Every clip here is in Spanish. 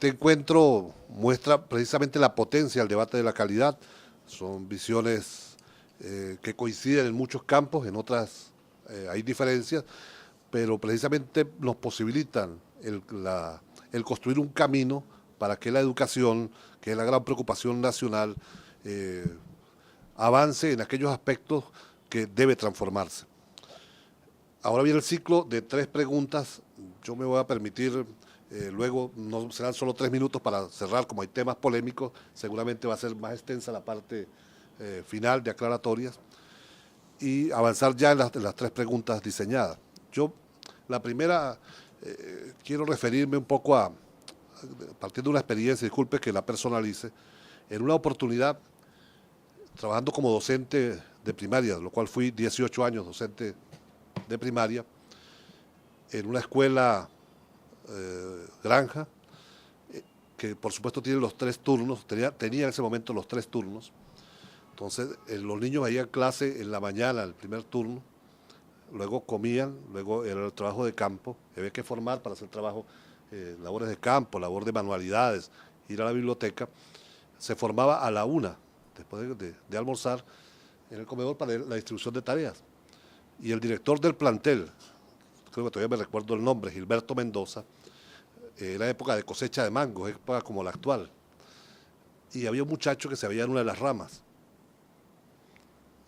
Este encuentro muestra precisamente la potencia del debate de la calidad. Son visiones que coinciden en muchos campos, en otras hay diferencias, pero precisamente nos posibilitan el construir un camino para que la educación, que es la gran preocupación nacional, eh, avance en aquellos aspectos que debe transformarse. Ahora viene el ciclo de 3 preguntas. Yo me voy a permitir, luego no serán solo 3 minutos para cerrar, como hay temas polémicos, seguramente va a ser más extensa la parte final de aclaratorias, y avanzar ya en las 3 preguntas diseñadas. Yo, la primera, quiero referirme un poco a partir de una experiencia, disculpe que la personalice, en una oportunidad, trabajando como docente de primaria, lo cual fui 18 años docente de primaria, en una escuela granja, que por supuesto tiene los 3 turnos, tenía en ese momento los 3 turnos. Entonces los niños veían clase en la mañana, el primer turno, luego comían, luego era el trabajo de campo, había que formar para hacer trabajo, labores de campo, labor de manualidades, ir a la biblioteca. Se formaba a la 1, después de almorzar, en el comedor para la distribución de tareas. Y el director del plantel, creo que todavía me recuerdo el nombre, Gilberto Mendoza, era época de cosecha de mangos, época como la actual. Y había un muchacho que se veía en una de las ramas.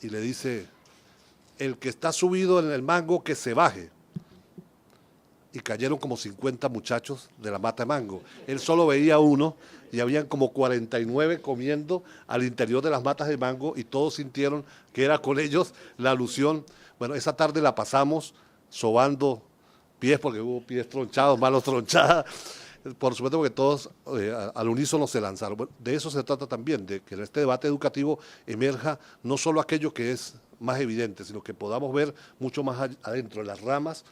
Y le dice, el que está subido en el mango, que se baje. Y cayeron como 50 muchachos de la mata de mango. Él solo veía uno y habían como 49 comiendo al interior de las matas de mango y todos sintieron que era con ellos la alusión. Bueno, esa tarde la pasamos sobando pies, porque hubo pies tronchados, manos tronchadas, por supuesto porque todos al unísono se lanzaron. Bueno, de eso se trata también, de que en este debate educativo emerja no solo aquello que es más evidente, sino que podamos ver mucho más adentro, en las ramas,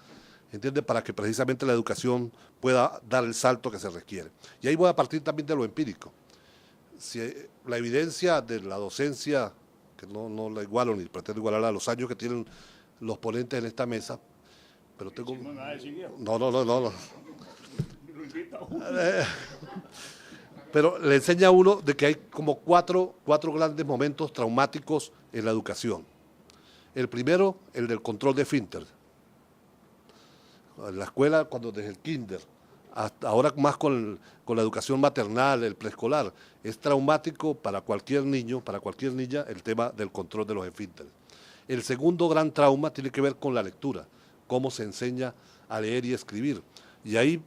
¿entiende? Para que precisamente la educación pueda dar el salto que se requiere. Y ahí voy a partir también de lo empírico. Si la evidencia de la docencia, que no la igualo ni pretendo igualarla a los años que tienen los ponentes en esta mesa, pero tengo... No. Pero le enseña a uno de que hay como cuatro grandes momentos traumáticos en la educación. El primero, el del control de esfínter. En la escuela, cuando desde el kinder, hasta ahora más con la educación maternal, el preescolar, es traumático para cualquier niño, para cualquier niña, el tema del control de los esfínteres. El segundo gran trauma tiene que ver con la lectura, cómo se enseña a leer y escribir. Y ahí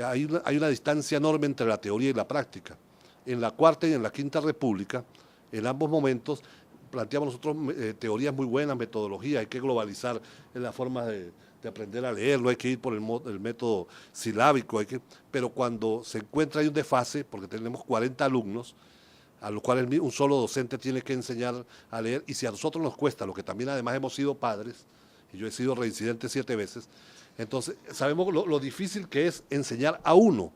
hay una distancia enorme entre la teoría y la práctica. En la Cuarta y en la Quinta República, en ambos momentos, planteamos nosotros teorías muy buenas, metodología, hay que globalizar en la forma de aprender a leer, no hay que ir por el método silábico, pero cuando se encuentra ahí un desfase, porque tenemos 40 alumnos, a los cuales un solo docente tiene que enseñar a leer, y si a nosotros nos cuesta, lo que también además hemos sido padres, y yo he sido reincidente 7 veces, entonces sabemos lo difícil que es enseñar a uno,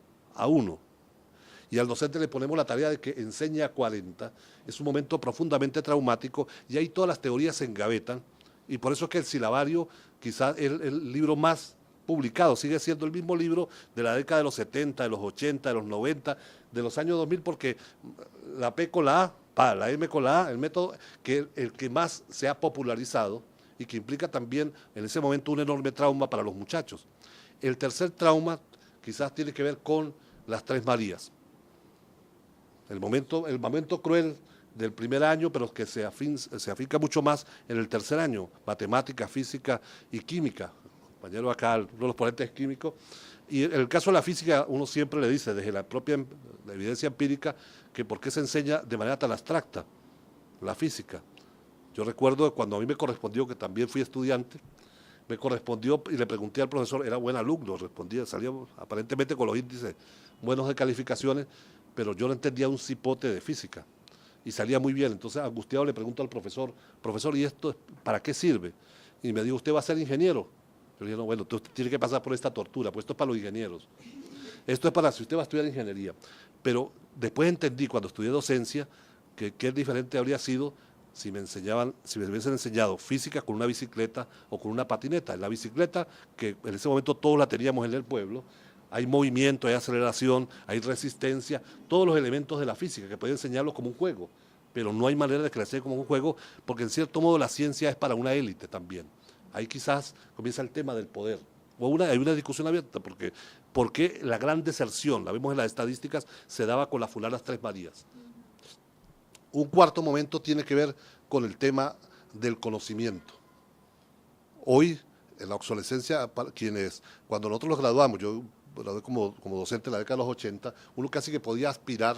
y al docente le ponemos la tarea de que enseñe a 40, es un momento profundamente traumático, y ahí todas las teorías se engavetan, y por eso es que el silabario, quizás el libro más publicado, sigue siendo el mismo libro de la década de los 70, de los 80, de los 90, de los años 2000, porque la P con la A, la M con la A, el método que el que más se ha popularizado y que implica también en ese momento un enorme trauma para los muchachos. El tercer trauma quizás tiene que ver con las 3 Marías. El momento cruel del primer año, pero que se afinca mucho más en el tercer año, matemática, física y química. Compañero acá, uno de los ponentes químicos. Y en el caso de la física, uno siempre le dice, desde la evidencia empírica, que por qué se enseña de manera tan abstracta la física. Yo recuerdo cuando a mí me correspondió, que también fui estudiante, me correspondió y le pregunté al profesor, era buen alumno, respondía, salía aparentemente con los índices buenos de calificaciones, pero yo no entendía un cipote de física y salía muy bien. Entonces, angustiado, le pregunto al profesor, ¿y esto para qué sirve? Y me dijo, ¿usted va a ser ingeniero? Yo le dije, no, bueno, usted tiene que pasar por esta tortura, pues esto es para los ingenieros. Esto es para si usted va a estudiar ingeniería. Pero después entendí, cuando estudié docencia, que qué diferente habría sido si me hubiesen enseñado física con una bicicleta o con una patineta. En la bicicleta, que en ese momento todos la teníamos en el pueblo, hay movimiento, hay aceleración, hay resistencia, todos los elementos de la física que pueden enseñarlo como un juego, pero no hay manera de que la enseñe como un juego, porque en cierto modo la ciencia es para una élite también. Ahí quizás comienza el tema del poder. Hay una discusión abierta, porque ¿por qué la gran deserción, la vemos en las estadísticas, se daba con las fulanas Tres Marías? Un cuarto momento tiene que ver con el tema del conocimiento. Hoy, en la obsolescencia, cuando nosotros nos graduamos, yo gradué como docente en la década de los 80, uno casi que podía aspirar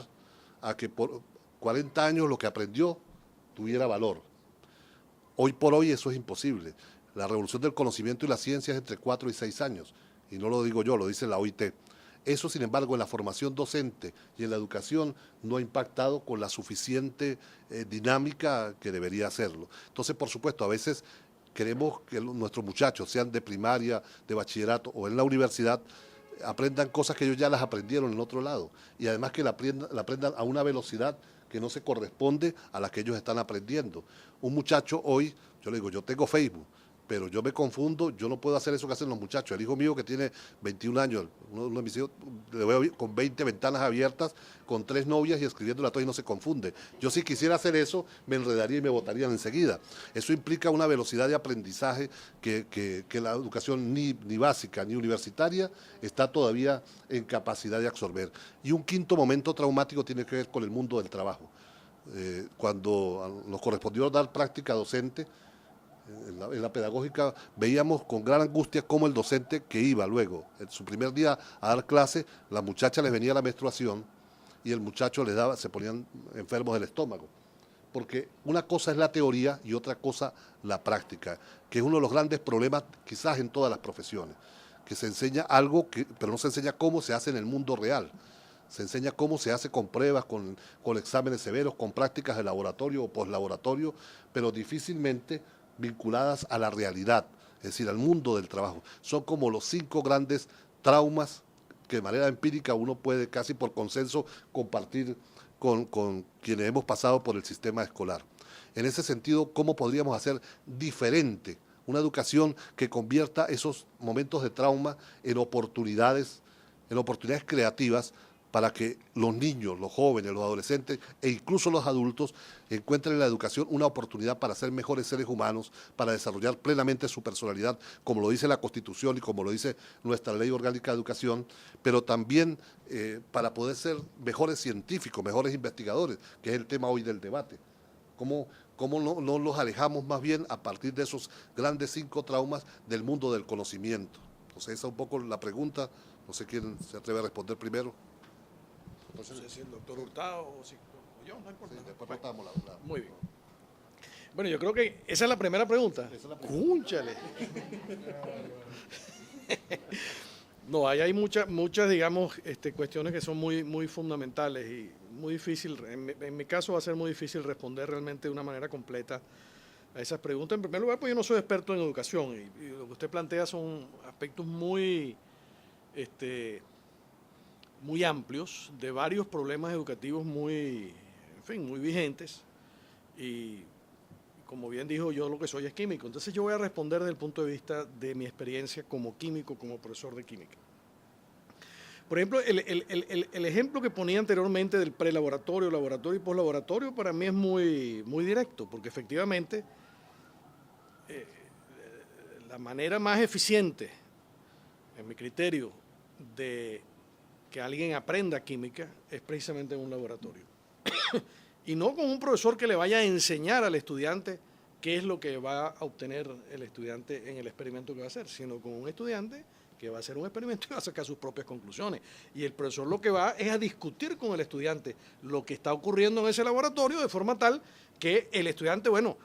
a que por 40 años lo que aprendió tuviera valor. Hoy por hoy eso es imposible. La revolución del conocimiento y la ciencia es entre 4 y 6 años, y no lo digo yo, lo dice la OIT. Eso, sin embargo, en la formación docente y en la educación no ha impactado con la suficiente dinámica que debería hacerlo. Entonces, por supuesto, a veces queremos que nuestros muchachos, sean de primaria, de bachillerato o en la universidad, aprendan cosas que ellos ya las aprendieron en otro lado, y además que la aprendan a una velocidad que no se corresponde a la que ellos están aprendiendo. Un muchacho hoy, yo le digo, yo tengo Facebook, pero yo me confundo, yo no puedo hacer eso que hacen los muchachos. El hijo mío que tiene 21 años, uno de mis hijos, le veo con 20 ventanas abiertas, con 3 novias y escribiéndola todo y no se confunde. Yo si quisiera hacer eso, me enredaría y me botarían enseguida. Eso implica una velocidad de aprendizaje que la educación ni básica ni universitaria está todavía en capacidad de absorber. Y un quinto momento traumático tiene que ver con el mundo del trabajo. Cuando nos correspondió dar práctica docente, en la pedagógica veíamos con gran angustia cómo el docente que iba luego, en su primer día a dar clase, la muchacha les venía la menstruación y el muchacho se ponían enfermos del estómago. Porque una cosa es la teoría y otra cosa la práctica, que es uno de los grandes problemas quizás en todas las profesiones, que se enseña algo, pero no se enseña cómo se hace en el mundo real. Se enseña cómo se hace con pruebas, con exámenes severos, con prácticas de laboratorio o postlaboratorio, pero difícilmente vinculadas a la realidad, es decir, al mundo del trabajo. Son como los 5 grandes traumas que de manera empírica uno puede casi por consenso compartir con quienes hemos pasado por el sistema escolar. En ese sentido, ¿cómo podríamos hacer diferente una educación que convierta esos momentos de trauma en oportunidades creativas para que los niños, los jóvenes, los adolescentes e incluso los adultos encuentren en la educación una oportunidad para ser mejores seres humanos, para desarrollar plenamente su personalidad, como lo dice la Constitución y como lo dice nuestra Ley Orgánica de Educación, pero también para poder ser mejores científicos, mejores investigadores, que es el tema hoy del debate? ¿Cómo no los alejamos más bien a partir de esos grandes 5 traumas del mundo del conocimiento? Entonces esa es un poco la pregunta, no sé quién se atreve a responder primero. No sé si el doctor Hurtado o si yo, no importa. Sí, después rotamos la. Muy bien. Bueno, yo creo que esa es la primera pregunta. ¡Cúnchale! No, ahí hay muchas, digamos, cuestiones que son muy fundamentales y muy difícil. En mi caso va a ser muy difícil responder realmente de una manera completa a esas preguntas. En primer lugar, pues yo no soy experto en educación y lo que usted plantea son aspectos muy amplios de varios problemas educativos muy vigentes y como bien dijo, yo lo que soy es químico. Entonces yo voy a responder desde el punto de vista de mi experiencia como químico, como profesor de química. Por ejemplo, el ejemplo que ponía anteriormente del prelaboratorio, laboratorio y postlaboratorio para mí es muy directo, porque efectivamente la manera más eficiente, en mi criterio, de que alguien aprenda química es precisamente en un laboratorio. Y no con un profesor que le vaya a enseñar al estudiante qué es lo que va a obtener el estudiante en el experimento que va a hacer, sino con un estudiante que va a hacer un experimento y va a sacar sus propias conclusiones. Y el profesor lo que va es a discutir con el estudiante lo que está ocurriendo en ese laboratorio de forma tal que el estudiante, bueno,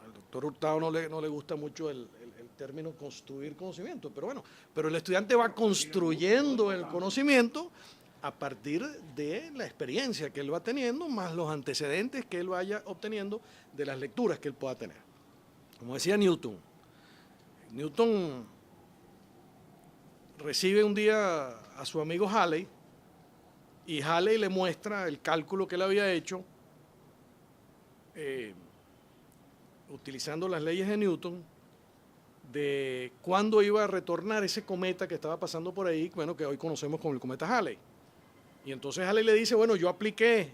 al doctor Hurtado no le gusta mucho el término construir conocimiento, pero bueno, pero el estudiante va construyendo el conocimiento a partir de la experiencia que él va teniendo, más los antecedentes que él vaya obteniendo de las lecturas que él pueda tener. Como decía Newton recibe un día a su amigo Halley y Halley le muestra el cálculo que él había hecho utilizando las leyes de Newton de cuándo iba a retornar ese cometa que estaba pasando por ahí, bueno, que hoy conocemos como el cometa Halley. Y entonces Halley le dice, bueno, yo apliqué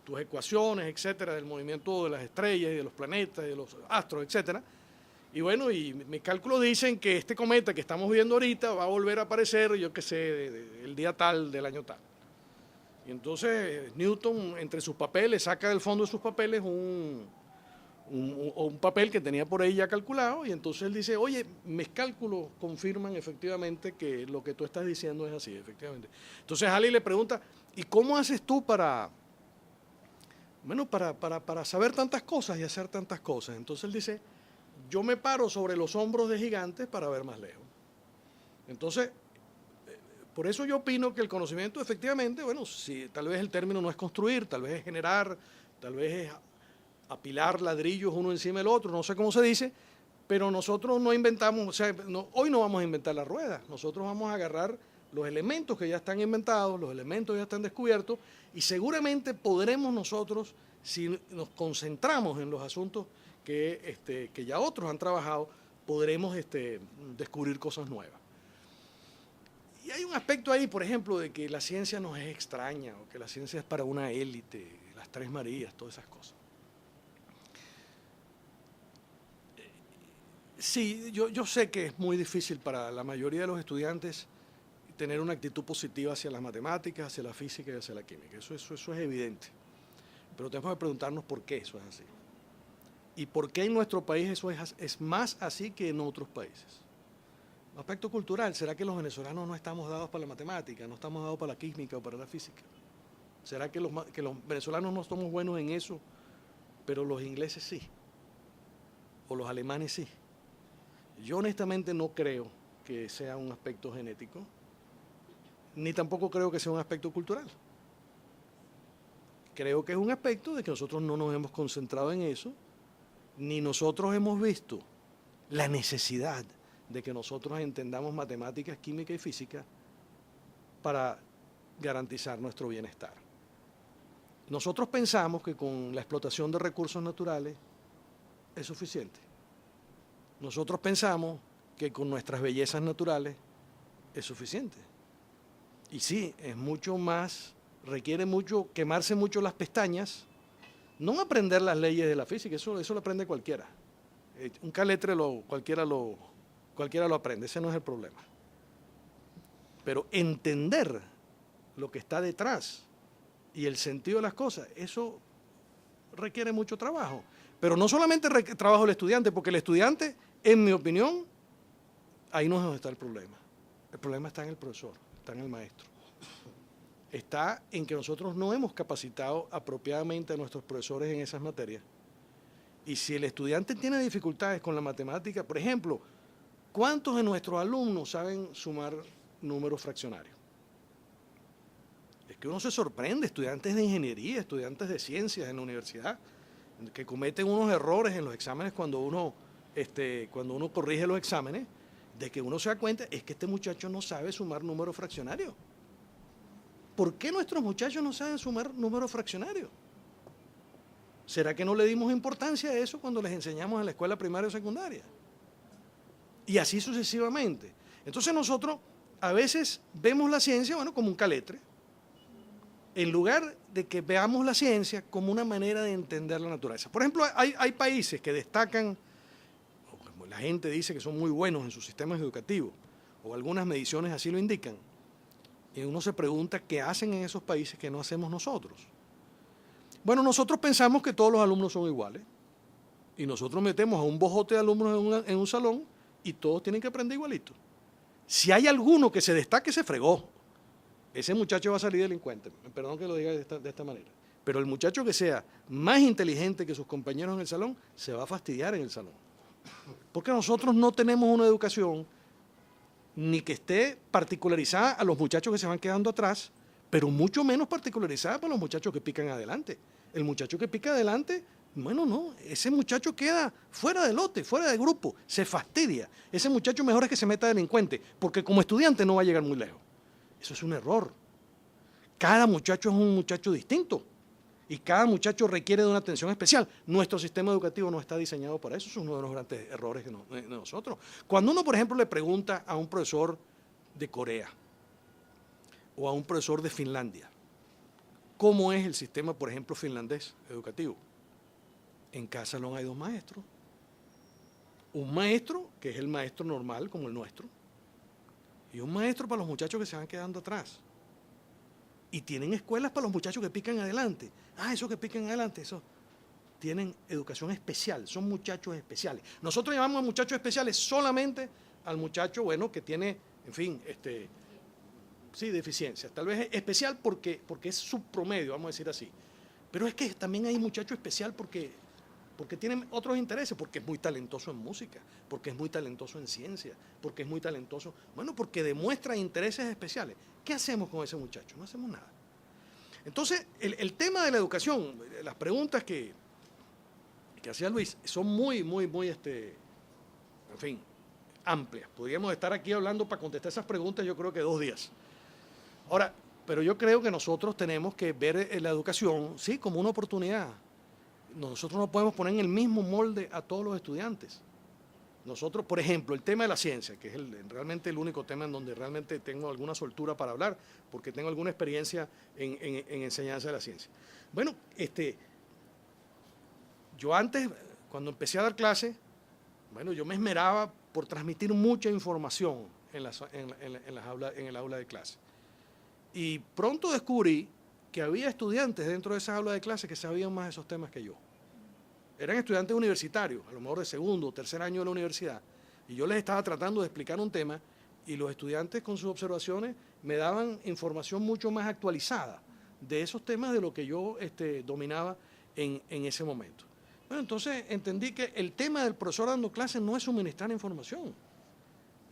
tus ecuaciones, etcétera, del movimiento de las estrellas y de los planetas y de los astros, etcétera. Y bueno, y mis cálculos dicen que este cometa que estamos viendo ahorita va a volver a aparecer, yo qué sé, el día tal del año tal. Y entonces Newton, entre sus papeles, saca del fondo de sus papeles un papel que tenía por ahí ya calculado, y entonces él dice, oye, mis cálculos confirman efectivamente que lo que tú estás diciendo es así, efectivamente. Entonces Halley le pregunta, ¿y cómo haces tú para saber tantas cosas y hacer tantas cosas? Entonces él dice, yo me paro sobre los hombros de gigantes para ver más lejos. Entonces, por eso yo opino que el conocimiento efectivamente, bueno, si tal vez el término no es construir, tal vez es generar, tal vez es apilar ladrillos uno encima del otro, no sé cómo se dice, pero nosotros no inventamos, o sea, hoy no vamos a inventar la rueda, nosotros vamos a agarrar los elementos que ya están inventados, los elementos que ya están descubiertos, y seguramente podremos nosotros, si nos concentramos en los asuntos que ya otros han trabajado, podremos descubrir cosas nuevas. Y hay un aspecto ahí, por ejemplo, de que la ciencia nos es extraña, o que la ciencia es para una élite, las Tres Marías, todas esas cosas. Sí, yo sé que es muy difícil para la mayoría de los estudiantes tener una actitud positiva hacia las matemáticas, hacia la física y hacia la química. Eso es evidente. Pero tenemos que preguntarnos por qué eso es así. Y por qué en nuestro país eso es más así que en otros países. Aspecto cultural, ¿será que los venezolanos no estamos dados para la matemática, no estamos dados para la química o para la física? ¿Será que los venezolanos no somos buenos en eso, pero los ingleses sí? ¿O los alemanes sí? Yo honestamente no creo que sea un aspecto genético, ni tampoco creo que sea un aspecto cultural. Creo que es un aspecto de que nosotros no nos hemos concentrado en eso, ni nosotros hemos visto la necesidad de que nosotros entendamos matemáticas, química y física para garantizar nuestro bienestar. Nosotros pensamos que con la explotación de recursos naturales es suficiente. Nosotros pensamos que con nuestras bellezas naturales es suficiente. Y sí, es mucho más, requiere mucho, quemarse mucho las pestañas, no aprender las leyes de la física, eso lo aprende cualquiera. Un caletre cualquiera lo aprende, ese no es el problema. Pero entender lo que está detrás y el sentido de las cosas, eso requiere mucho trabajo. Pero no solamente trabajo del estudiante, porque el estudiante, en mi opinión, ahí no es donde está el problema. El problema está en el profesor, está en el maestro. Está en que nosotros no hemos capacitado apropiadamente a nuestros profesores en esas materias. Y si el estudiante tiene dificultades con la matemática, por ejemplo, ¿cuántos de nuestros alumnos saben sumar números fraccionarios? Es que uno se sorprende, estudiantes de ingeniería, estudiantes de ciencias en la universidad, que cometen unos errores en los exámenes cuando uno corrige los exámenes, de que uno se da cuenta, es que este muchacho no sabe sumar números fraccionarios. ¿Por qué nuestros muchachos no saben sumar números fraccionarios? ¿Será que no le dimos importancia a eso cuando les enseñamos en la escuela primaria o secundaria? Y así sucesivamente. Entonces nosotros a veces vemos la ciencia, bueno, como un caletre, en lugar de que veamos la ciencia como una manera de entender la naturaleza. Por ejemplo, hay países que destacan, o como la gente dice que son muy buenos en sus sistemas educativos, o algunas mediciones así lo indican, y uno se pregunta qué hacen en esos países que no hacemos nosotros. Bueno, nosotros pensamos que todos los alumnos son iguales, y nosotros metemos a un bojote de alumnos en un salón, y todos tienen que aprender igualito. Si hay alguno que se destaque, se fregó. Ese muchacho va a salir delincuente. Perdón que lo diga de esta manera. Pero el muchacho que sea más inteligente que sus compañeros en el salón, se va a fastidiar en el salón. Porque nosotros no tenemos una educación ni que esté particularizada a los muchachos que se van quedando atrás, pero mucho menos particularizada para los muchachos que pican adelante. El muchacho que pica adelante, bueno, no, ese muchacho queda fuera del lote, fuera del grupo, se fastidia. Ese muchacho mejor es que se meta delincuente, porque como estudiante no va a llegar muy lejos. Eso es un error. Cada muchacho es un muchacho distinto. y cada muchacho requiere de una atención especial. Nuestro sistema educativo no está diseñado para eso, es uno de los grandes errores de nosotros. Cuando uno, por ejemplo, le pregunta a un profesor de Corea o a un profesor de Finlandia, ¿cómo es el sistema, por ejemplo, finlandés educativo? En casa no hay dos maestros. Un maestro, que es el maestro normal, como el nuestro, y un maestro para los muchachos que se van quedando atrás. Y tienen escuelas para los muchachos que pican adelante. Esos que pican adelante, esos tienen educación especial, son muchachos especiales. Nosotros llamamos a muchachos especiales solamente al muchacho, bueno, que tiene, en fin, sí, deficiencias. Tal vez especial porque es subpromedio, vamos a decir así. Pero es que también hay muchacho especial porque tienen otros intereses, porque es muy talentoso en música, porque es muy talentoso en ciencia, porque es muy talentoso, bueno, porque demuestra intereses especiales. ¿Qué hacemos con ese muchacho? No hacemos nada. Entonces, el tema de la educación, las preguntas que hacía Luis, son muy, en fin, amplias. Podríamos estar aquí hablando para contestar esas preguntas, yo creo que 2 días. Ahora, pero yo creo que nosotros tenemos que ver la educación, sí, como una oportunidad. Nosotros no podemos poner en el mismo molde a todos los estudiantes. Nosotros, por ejemplo, el tema de la ciencia, que es realmente el único tema en donde realmente tengo alguna soltura para hablar, porque tengo alguna experiencia en enseñanza de la ciencia. Bueno, yo antes, cuando empecé a dar clases, bueno, yo me esmeraba por transmitir mucha información en el aula de clase. Y pronto descubrí que había estudiantes dentro de esas aulas de clase que sabían más de esos temas que yo. Eran estudiantes universitarios, a lo mejor de segundo o tercer año de la universidad, y yo les estaba tratando de explicar un tema, y los estudiantes con sus observaciones me daban información mucho más actualizada de esos temas de lo que yo dominaba en ese momento. Bueno, entonces entendí que el tema del profesor dando clases no es suministrar información,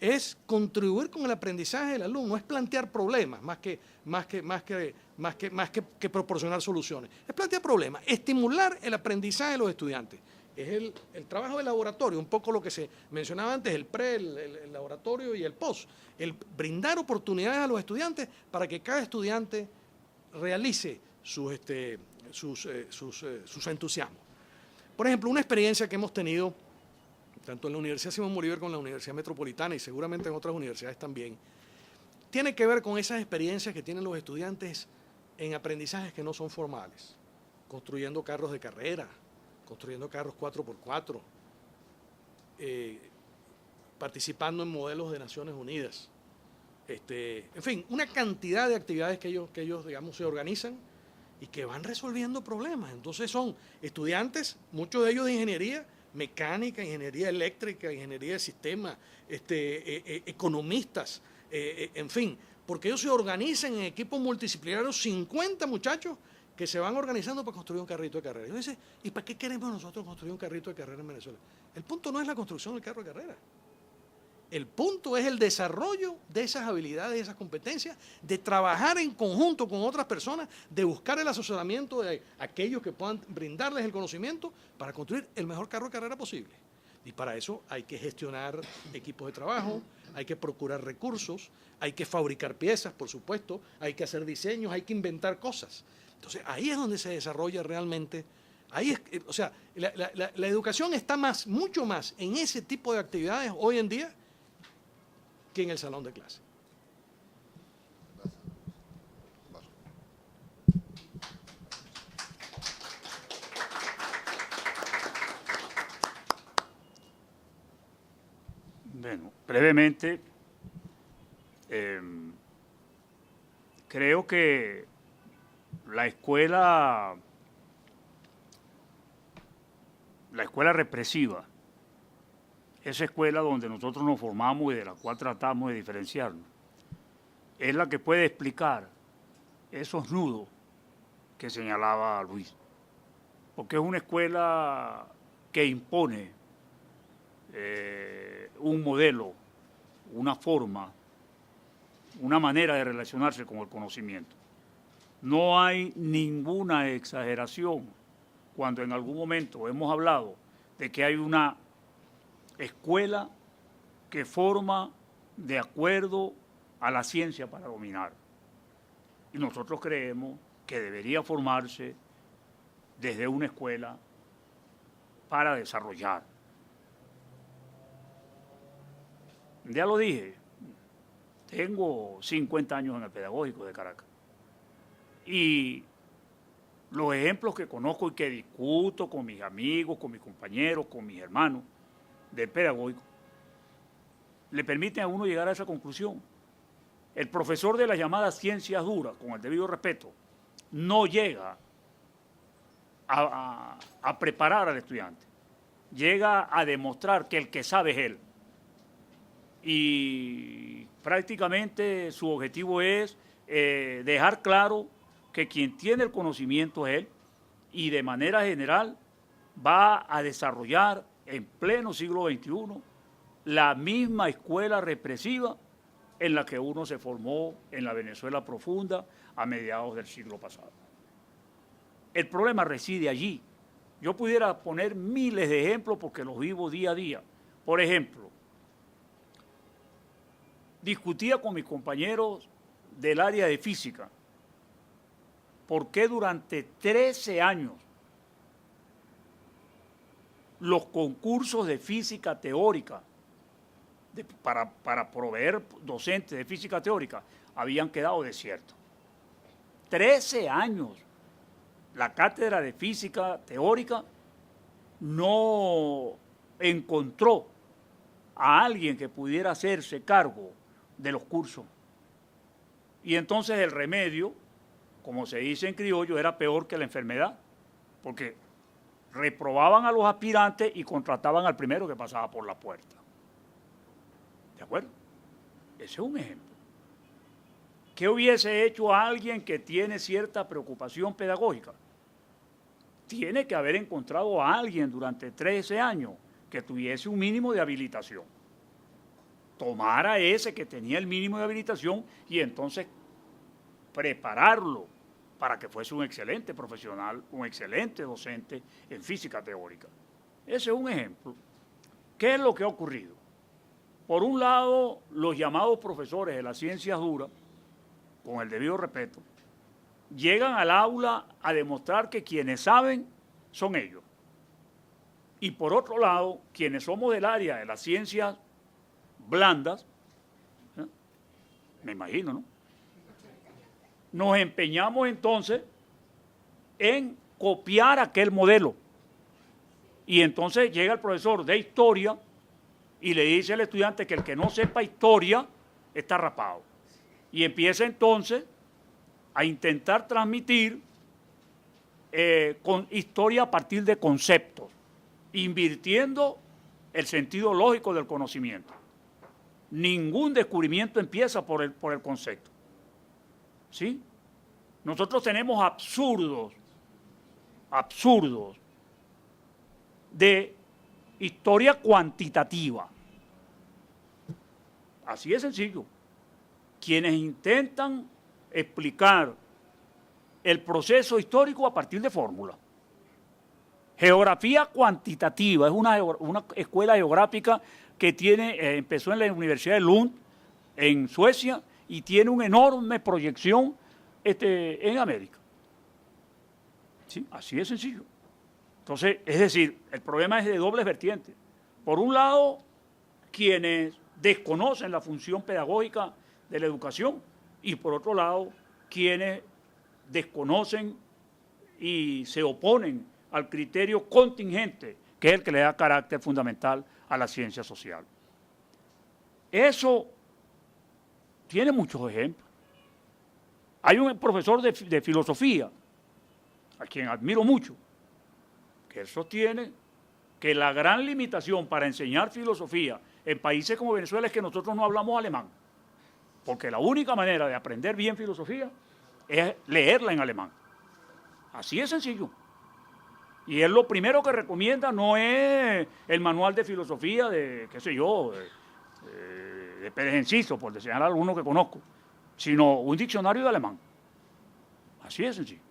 es contribuir con el aprendizaje del alumno, es plantear problemas más que proporcionar soluciones. Es plantear problemas, estimular el aprendizaje de los estudiantes. Es el trabajo de laboratorio, un poco lo que se mencionaba antes, el pre, el laboratorio y el post. El brindar oportunidades a los estudiantes para que cada estudiante realice sus entusiasmos. Por ejemplo, una experiencia que hemos tenido tanto en la Universidad Simón Bolívar como en la Universidad Metropolitana y seguramente en otras universidades también, tiene que ver con esas experiencias que tienen los estudiantes en aprendizajes que no son formales, construyendo carros de carrera, construyendo carros 4x4, participando en modelos de Naciones Unidas, en fin, una cantidad de actividades que ellos digamos, se organizan y que van resolviendo problemas. Entonces son estudiantes, muchos de ellos de ingeniería, mecánica, ingeniería eléctrica, ingeniería de sistemas, economistas, en fin, porque ellos se organizan en equipos multidisciplinarios, 50 muchachos que se van organizando para construir un carrito de carrera. Y yo dice, ¿y para qué queremos nosotros construir un carrito de carrera en Venezuela? El punto no es la construcción del carro de carrera. El punto es el desarrollo de esas habilidades, de esas competencias, de trabajar en conjunto con otras personas, de buscar el asesoramiento de aquellos que puedan brindarles el conocimiento para construir el mejor carro de carrera posible. Y para eso hay que gestionar equipos de trabajo, hay que procurar recursos, hay que fabricar piezas, por supuesto, hay que hacer diseños, hay que inventar cosas. Entonces ahí es donde se desarrolla realmente. Ahí es, o sea, la educación está mucho más en ese tipo de actividades hoy en día que en el salón de clase. Bueno, brevemente, creo que la escuela represiva, esa escuela donde nosotros nos formamos y de la cual tratamos de diferenciarnos, es la que puede explicar esos nudos que señalaba Luis. Porque es una escuela que impone un modelo, una forma, una manera de relacionarse con el conocimiento. No hay ninguna exageración cuando en algún momento hemos hablado de que hay una escuela que forma de acuerdo a la ciencia para dominar. Y nosotros creemos que debería formarse desde una escuela para desarrollar. Ya lo dije, tengo 50 años en el Pedagógico de Caracas. Y los ejemplos que conozco y que discuto con mis amigos, con mis compañeros, con mis hermanos del Pedagógico, le permiten a uno llegar a esa conclusión. El profesor de las llamadas ciencias duras, con el debido respeto, no llega a preparar al estudiante. Llega a demostrar que el que sabe es él. Y prácticamente su objetivo es dejar claro que quien tiene el conocimiento es él y de manera general va a desarrollar en pleno siglo XXI la misma escuela represiva en la que uno se formó en la Venezuela profunda a mediados del siglo pasado. El problema reside allí. Yo pudiera poner miles de ejemplos porque los vivo día a día. Por ejemplo, discutía con mis compañeros del área de física por qué durante 13 años los concursos de física teórica para proveer docentes de física teórica habían quedado desiertos. 13 años. La cátedra de física teórica no encontró a alguien que pudiera hacerse cargo de los cursos. Y entonces el remedio, como se dice en criollo, era peor que la enfermedad, porque reprobaban a los aspirantes y contrataban al primero que pasaba por la puerta. ¿De acuerdo? Ese es un ejemplo. ¿Qué hubiese hecho a alguien que tiene cierta preocupación pedagógica? Tiene que haber encontrado a alguien durante 13 años que tuviese un mínimo de habilitación. Tomar a ese que tenía el mínimo de habilitación y entonces prepararlo para que fuese un excelente profesional, un excelente docente en física teórica. Ese es un ejemplo. ¿Qué es lo que ha ocurrido? Por un lado, los llamados profesores de las ciencias duras, con el debido respeto, llegan al aula a demostrar que quienes saben son ellos. Y por otro lado, quienes somos del área de las ciencias blandas, me imagino, ¿no? Nos empeñamos entonces en copiar aquel modelo. Y entonces llega el profesor de historia y le dice al estudiante que el que no sepa historia está rapado. Y empieza entonces a intentar transmitir con historia a partir de conceptos, invirtiendo el sentido lógico del conocimiento. Ningún descubrimiento empieza por el concepto. ¿Sí? Nosotros tenemos absurdos de historia cuantitativa. Así de sencillo. Quienes intentan explicar el proceso histórico a partir de fórmulas. Geografía cuantitativa es una escuela geográfica que empezó en la Universidad de Lund, en Suecia, y tiene una enorme proyección en América. ¿Sí? Así de sencillo. Entonces, es decir, el problema es de dobles vertientes. Por un lado, quienes desconocen la función pedagógica de la educación y por otro lado, quienes desconocen y se oponen al criterio contingente, que es el que le da carácter fundamental a la ciencia social. Eso tiene muchos ejemplos. Hay un profesor de filosofía, a quien admiro mucho, que él sostiene que la gran limitación para enseñar filosofía en países como Venezuela es que nosotros no hablamos alemán, porque la única manera de aprender bien filosofía es leerla en alemán. Así de sencillo. Y él lo primero que recomienda no es el manual de filosofía de, qué sé yo, de Pérez Enciso, por señalar alguno que conozco, sino un diccionario de alemán. Así de sencillo.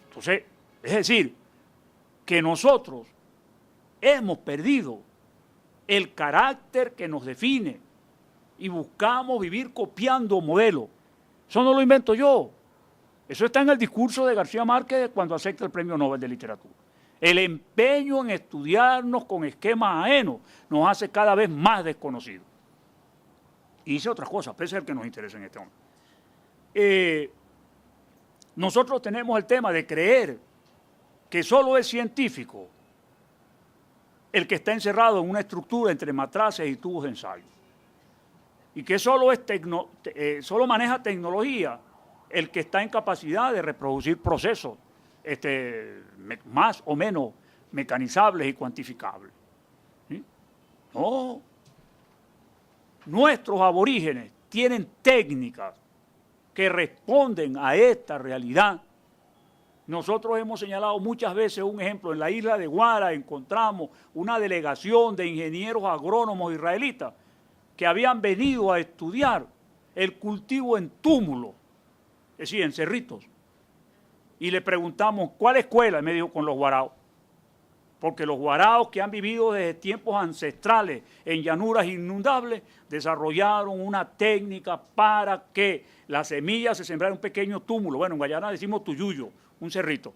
Entonces, es decir, que nosotros hemos perdido el carácter que nos define y buscamos vivir copiando modelos. Eso no lo invento yo. Eso está en el discurso de García Márquez cuando acepta el Premio Nobel de Literatura. El empeño en estudiarnos con esquemas ajenos nos hace cada vez más desconocidos. Y dice otra cosa, pese al que nos interesa en este momento. Nosotros tenemos el tema de creer que solo es científico el que está encerrado en una estructura entre matraces y tubos de ensayo. Y que solo maneja tecnología el que está en capacidad de reproducir procesos más o menos mecanizables y cuantificables. ¿Sí? No. Nuestros aborígenes tienen técnicas que responden a esta realidad. Nosotros hemos señalado muchas veces un ejemplo. En la isla de Guara encontramos una delegación de ingenieros agrónomos israelitas que habían venido a estudiar el cultivo en túmulos, es decir, en cerritos. Y le preguntamos, ¿cuál escuela? Y me dijo, con los guaraos. Porque los guaraos que han vivido desde tiempos ancestrales en llanuras inundables, desarrollaron una técnica para que la semilla se sembrara en un pequeño túmulo. Bueno, en Guayana decimos tuyuyo, un cerrito.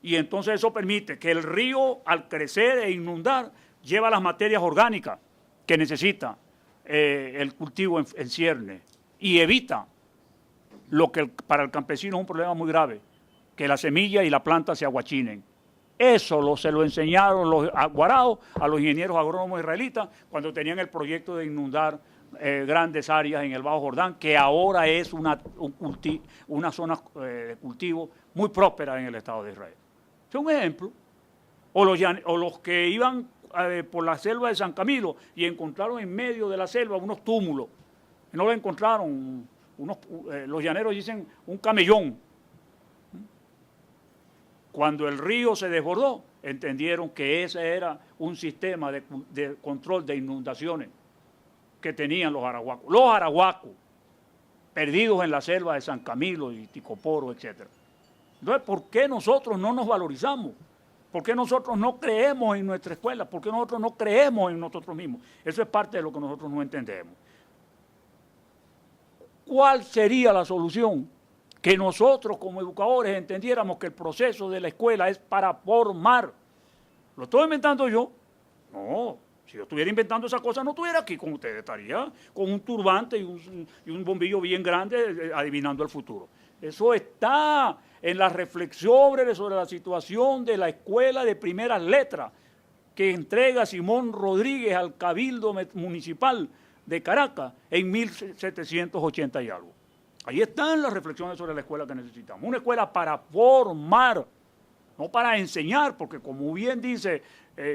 Y entonces eso permite que el río, al crecer e inundar, lleva las materias orgánicas que necesita el cultivo en cierne y evita lo que para el campesino es un problema muy grave, que la semilla y la planta se aguachinen. Eso se lo enseñaron los guaraos a los ingenieros agrónomos israelitas cuando tenían el proyecto de inundar grandes áreas en el Bajo Jordán, que ahora es una zona de cultivo muy próspera en el Estado de Israel. Es un ejemplo. O los que iban por la selva de San Camilo y encontraron en medio de la selva unos túmulos. No lo encontraron, los llaneros dicen un camellón. Cuando el río se desbordó, entendieron que ese era un sistema de control de inundaciones que tenían los arahuacos. Los arahuacos, perdidos en la selva de San Camilo y Ticoporo, etc. Entonces, ¿por qué nosotros no nos valorizamos? ¿Por qué nosotros no creemos en nuestra escuela? ¿Por qué nosotros no creemos en nosotros mismos? Eso es parte de lo que nosotros no entendemos. ¿Cuál sería la solución? Que nosotros como educadores entendiéramos que el proceso de la escuela es para formar. ¿Lo estoy inventando yo? No. Si yo estuviera inventando esa cosa, no estuviera aquí con ustedes. Estaría con un turbante y un bombillo bien grande adivinando el futuro. Eso está en las reflexiones sobre la situación de la escuela de primeras letras que entrega Simón Rodríguez al Cabildo Municipal de Caracas en 1780 y algo. Ahí están las reflexiones sobre la escuela que necesitamos. Una escuela para formar, no para enseñar, porque como bien dice,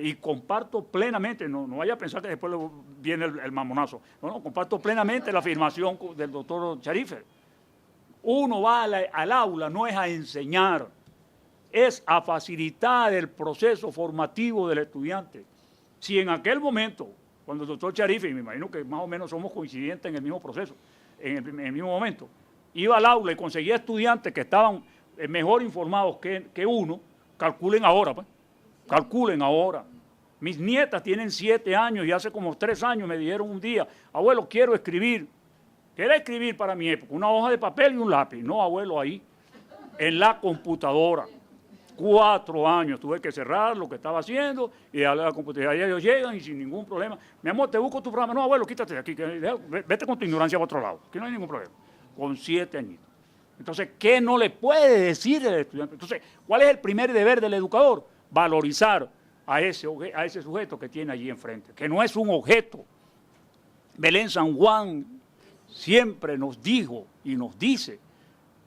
y comparto plenamente, no vaya a pensar que después viene el mamonazo, no, comparto plenamente la afirmación del doctor Charife. Uno va al aula, no es a enseñar, es a facilitar el proceso formativo del estudiante. Si en aquel momento, cuando el doctor Charife, y me imagino que más o menos somos coincidentes en el mismo proceso, en el mismo momento, iba al aula y conseguía estudiantes que estaban mejor informados que uno, calculen ahora, pues, calculen ahora. Mis nietas tienen 7 años y hace como 3 años me dijeron un día, abuelo, quiero escribir. ¿Qué era escribir para mi época? Una hoja de papel y un lápiz. No, abuelo, ahí, en la computadora. 4 años tuve que cerrar lo que estaba haciendo y darle a la computadora. Y ellos llegan y sin ningún problema. Mi amor, te busco tu programa. No, abuelo, quítate de aquí. Vete con tu ignorancia para otro lado. Aquí no hay ningún problema. Con 7 añitos. Entonces, ¿qué no le puede decir el estudiante? Entonces, ¿cuál es el primer deber del educador? Valorizar a ese sujeto que tiene allí enfrente, que no es un objeto. Belén San Juan siempre nos dijo y nos dice,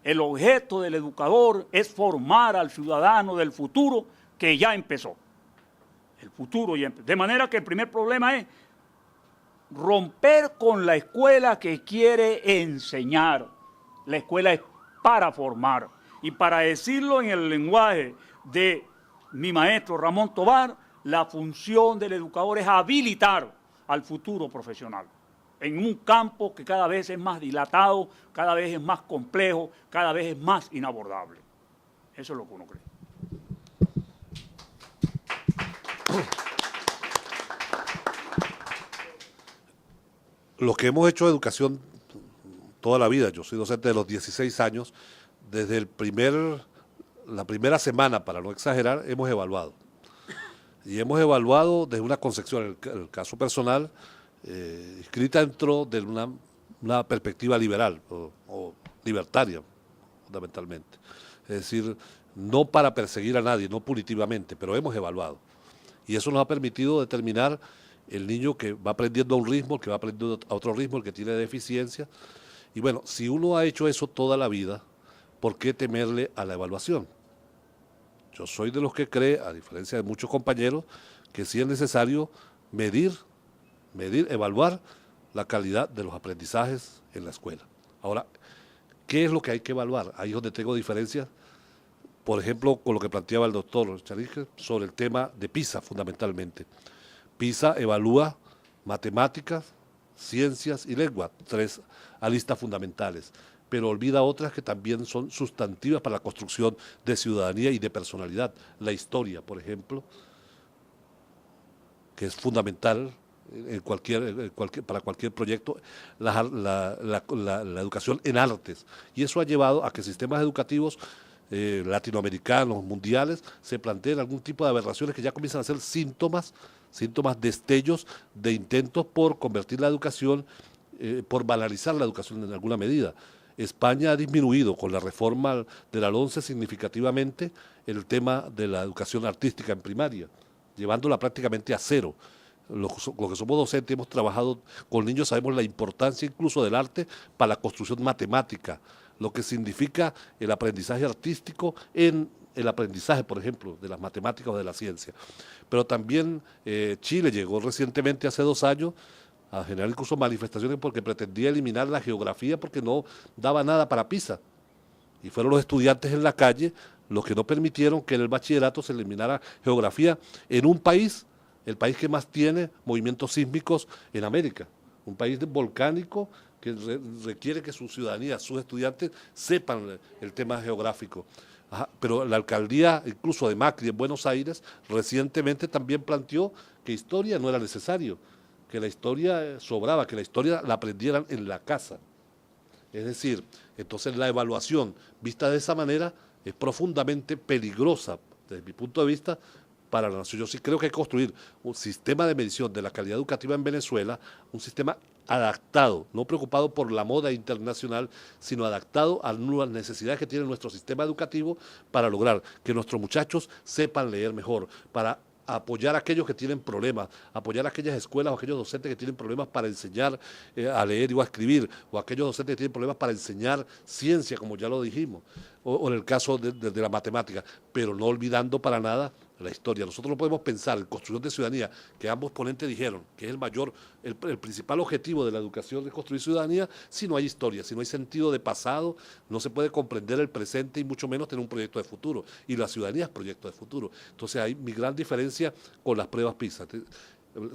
el objeto del educador es formar al ciudadano del futuro que ya empezó. El futuro ya empezó. De manera que el primer problema es romper con la escuela que quiere enseñar. La escuela es para formar. Y para decirlo en el lenguaje de mi maestro Ramón Tobar, la función del educador es habilitar al futuro profesional en un campo que cada vez es más dilatado, cada vez es más complejo, cada vez es más inabordable. Eso es lo que uno cree. Los que hemos hecho educación toda la vida. Yo soy docente de los 16 años. Desde la primera semana, para no exagerar, hemos evaluado. Y hemos evaluado desde una concepción, en el caso personal, escrita dentro de una perspectiva liberal o libertaria, fundamentalmente. Es decir, no para perseguir a nadie, no punitivamente, pero hemos evaluado. Y eso nos ha permitido determinar el niño que va aprendiendo a un ritmo, el que va aprendiendo a otro ritmo, el que tiene deficiencia. Y bueno, si uno ha hecho eso toda la vida, ¿por qué temerle a la evaluación? Yo soy de los que cree, a diferencia de muchos compañeros, que sí es necesario medir, evaluar la calidad de los aprendizajes en la escuela. Ahora, ¿qué es lo que hay que evaluar? Ahí es donde tengo diferencias, por ejemplo, con lo que planteaba el doctor Charique sobre el tema de PISA, fundamentalmente. PISA evalúa matemáticas, ciencias y lengua, 3 aristas fundamentales, pero olvida otras que también son sustantivas para la construcción de ciudadanía y de personalidad. La historia, por ejemplo, que es fundamental para cualquier proyecto, la educación en artes. Y eso ha llevado a que sistemas educativos latinoamericanos, mundiales, se planteen algún tipo de aberraciones que ya comienzan a ser síntomas, destellos de intentos por convertir la educación, por banalizar la educación en alguna medida. España ha disminuido con la reforma de la LONCE significativamente el tema de la educación artística en primaria, llevándola prácticamente a cero. Los que somos docentes hemos trabajado con niños, sabemos la importancia incluso del arte para la construcción matemática, lo que significa el aprendizaje artístico en el aprendizaje, por ejemplo, de las matemáticas o de la ciencia. Pero también Chile llegó recientemente, hace 2 años, a generar incluso manifestaciones porque pretendía eliminar la geografía porque no daba nada para PISA. Y fueron los estudiantes en la calle los que no permitieron que en el bachillerato se eliminara geografía en un país, el país que más tiene movimientos sísmicos en América, un país volcánico que requiere que su ciudadanía, sus estudiantes sepan el tema geográfico. Ajá, pero la alcaldía, incluso de Macri en Buenos Aires, recientemente también planteó que historia no era necesario, que la historia sobraba, que la historia la aprendieran en la casa. Es decir, entonces la evaluación vista de esa manera es profundamente peligrosa desde mi punto de vista para la nación. Yo sí creo que hay que construir un sistema de medición de la calidad educativa en Venezuela, un sistema adaptado, no preocupado por la moda internacional, sino adaptado a las necesidades que tiene nuestro sistema educativo para lograr que nuestros muchachos sepan leer mejor, para apoyar a aquellos que tienen problemas, apoyar a aquellas escuelas o aquellos docentes que tienen problemas para enseñar a leer y a escribir, o aquellos docentes que tienen problemas para enseñar ciencia, como ya lo dijimos, o en el caso de la matemática, pero no olvidando para nada la historia. Nosotros no podemos pensar en construcción de ciudadanía, que ambos ponentes dijeron que es el principal objetivo de la educación es construir ciudadanía, si no hay historia, si no hay sentido de pasado, no se puede comprender el presente y mucho menos tener un proyecto de futuro. Y la ciudadanía es proyecto de futuro. Entonces hay mi gran diferencia con las pruebas PISA,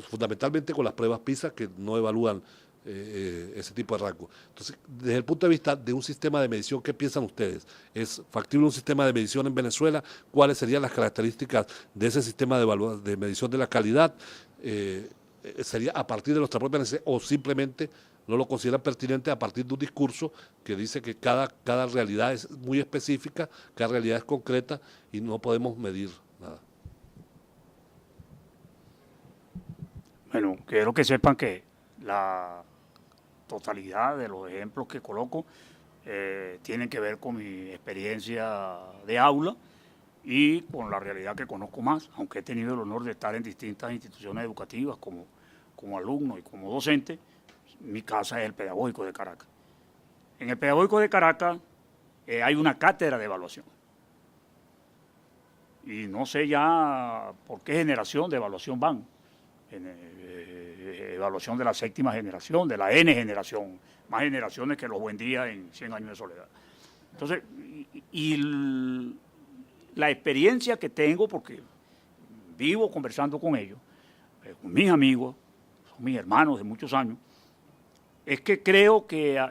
fundamentalmente con las pruebas PISA que no evalúan ese tipo de rasgos. Entonces, desde el punto de vista de un sistema de medición, ¿qué piensan ustedes? ¿Es factible un sistema de medición en Venezuela? ¿Cuáles serían las características de ese sistema de medición de la calidad? ¿Sería a partir de nuestra propia necesidad o simplemente no lo consideran pertinente a partir de un discurso que dice que cada realidad es muy específica, cada realidad es concreta y no podemos medir nada? Bueno, quiero que sepan que la totalidad de los ejemplos que coloco tienen que ver con mi experiencia de aula y con la realidad que conozco más, aunque he tenido el honor de estar en distintas instituciones educativas como alumno y como docente. Mi casa es el Pedagógico de Caracas. En el Pedagógico de Caracas hay una cátedra de evaluación. Y no sé ya por qué generación de evaluación van. Evaluación de la 7ª generación, de la N generación, más generaciones que los Buen Día en 100 años de soledad. Entonces, la experiencia que tengo, porque vivo conversando con ellos, con mis amigos, son mis hermanos de muchos años, es que creo que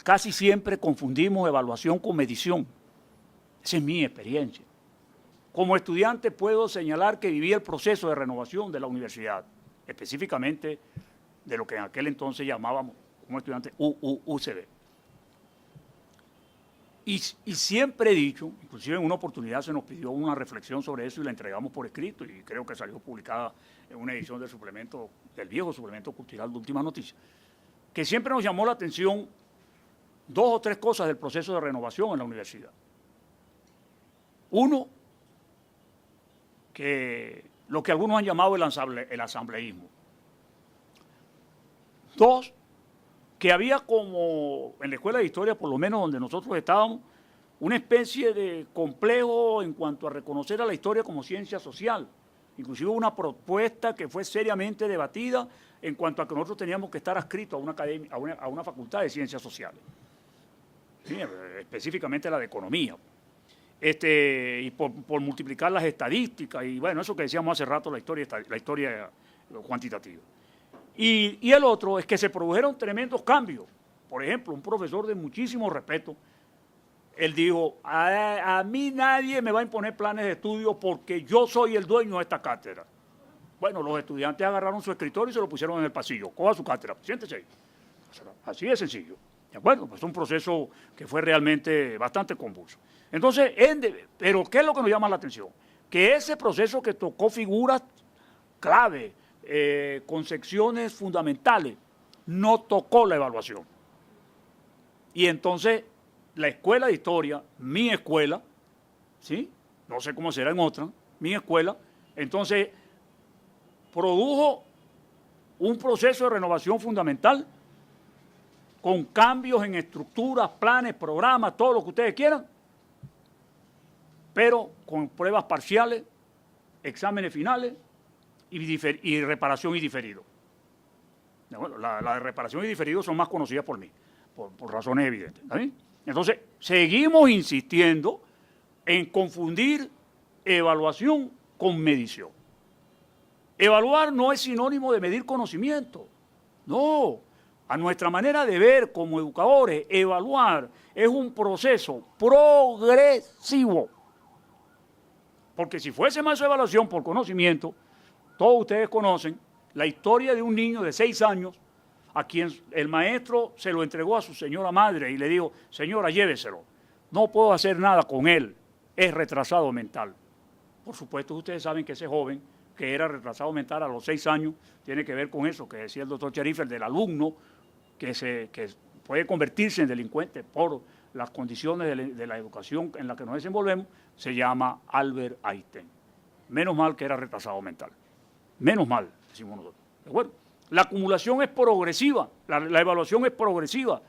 casi siempre confundimos evaluación con medición. Esa es mi experiencia. Como estudiante puedo señalar que viví el proceso de renovación de la universidad, específicamente de lo que en aquel entonces llamábamos como estudiante UCB. Y siempre he dicho, inclusive en una oportunidad se nos pidió una reflexión sobre eso y la entregamos por escrito y creo que salió publicada en una edición del suplemento, del viejo suplemento cultural de Última Noticia, que siempre nos llamó la atención 2 o 3 cosas del proceso de renovación en la universidad. Uno, que lo que algunos han llamado el asambleísmo. 2, que había como, en la Escuela de Historia, por lo menos donde nosotros estábamos, una especie de complejo en cuanto a reconocer a la historia como ciencia social. Inclusive una propuesta que fue seriamente debatida en cuanto a que nosotros teníamos que estar adscritos a una academia, a una facultad de ciencias sociales. Sí, específicamente la de economía. Y por multiplicar las estadísticas y bueno, eso que decíamos hace rato, la historia cuantitativa. Y el otro es que se produjeron tremendos cambios. Por ejemplo, un profesor de muchísimo respeto, él dijo, a mí nadie me va a imponer planes de estudio porque yo soy el dueño de esta cátedra. Bueno, los estudiantes agarraron su escritorio y se lo pusieron en el pasillo. Coja su cátedra, siéntese ahí. Así de sencillo. ¿De acuerdo? Pues es un proceso que fue realmente bastante convulso. Entonces, pero ¿qué es lo que nos llama la atención? Que ese proceso que tocó figuras clave, con secciones fundamentales, no tocó la evaluación. Y entonces, la escuela de historia, mi escuela, ¿sí? No sé cómo será en otra, mi escuela, entonces produjo un proceso de renovación fundamental con cambios en estructuras, planes, programas, todo lo que ustedes quieran, pero con pruebas parciales, exámenes finales y reparación y diferido. Bueno, la de reparación y diferido son más conocidas por mí, por razones evidentes. ¿Está bien? Entonces, seguimos insistiendo en confundir evaluación con medición. Evaluar no es sinónimo de medir conocimiento. No, a nuestra manera de ver como educadores, evaluar es un proceso progresivo. Porque si fuese más evaluación por conocimiento, todos ustedes conocen la historia de un niño de 6 años a quien el maestro se lo entregó a su señora madre y le dijo, señora, lléveselo. No puedo hacer nada con él, es retrasado mental. Por supuesto, ustedes saben que ese joven que era retrasado mental a los 6 años tiene que ver con eso que decía el doctor Cherif, del alumno que puede convertirse en delincuente por las condiciones de la educación en la que nos desenvolvemos, se llama Albert Einstein. Menos mal que era retrasado mental. Menos mal, decimos nosotros. ¿De acuerdo? La acumulación es progresiva, la evaluación es progresiva.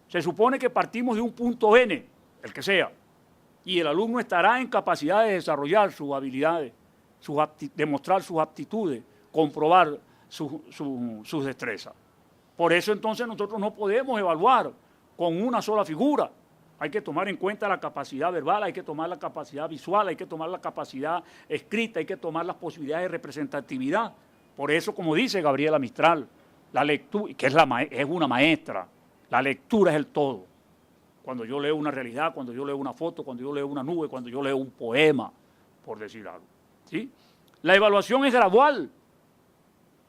Se supone que partimos de un punto N, el que sea, y el alumno estará en capacidad de desarrollar sus habilidades, demostrar sus aptitudes, comprobar sus destrezas. Por eso entonces nosotros no podemos evaluar con una sola figura. Hay que tomar en cuenta la capacidad verbal, hay que tomar la capacidad visual, hay que tomar la capacidad escrita, hay que tomar las posibilidades de representatividad. Por eso, como dice Gabriela Mistral, la lectura, que es una maestra, la lectura es el todo. Cuando yo leo una realidad, cuando yo leo una foto, cuando yo leo una nube, cuando yo leo un poema, por decir algo. ¿Sí? La evaluación es gradual.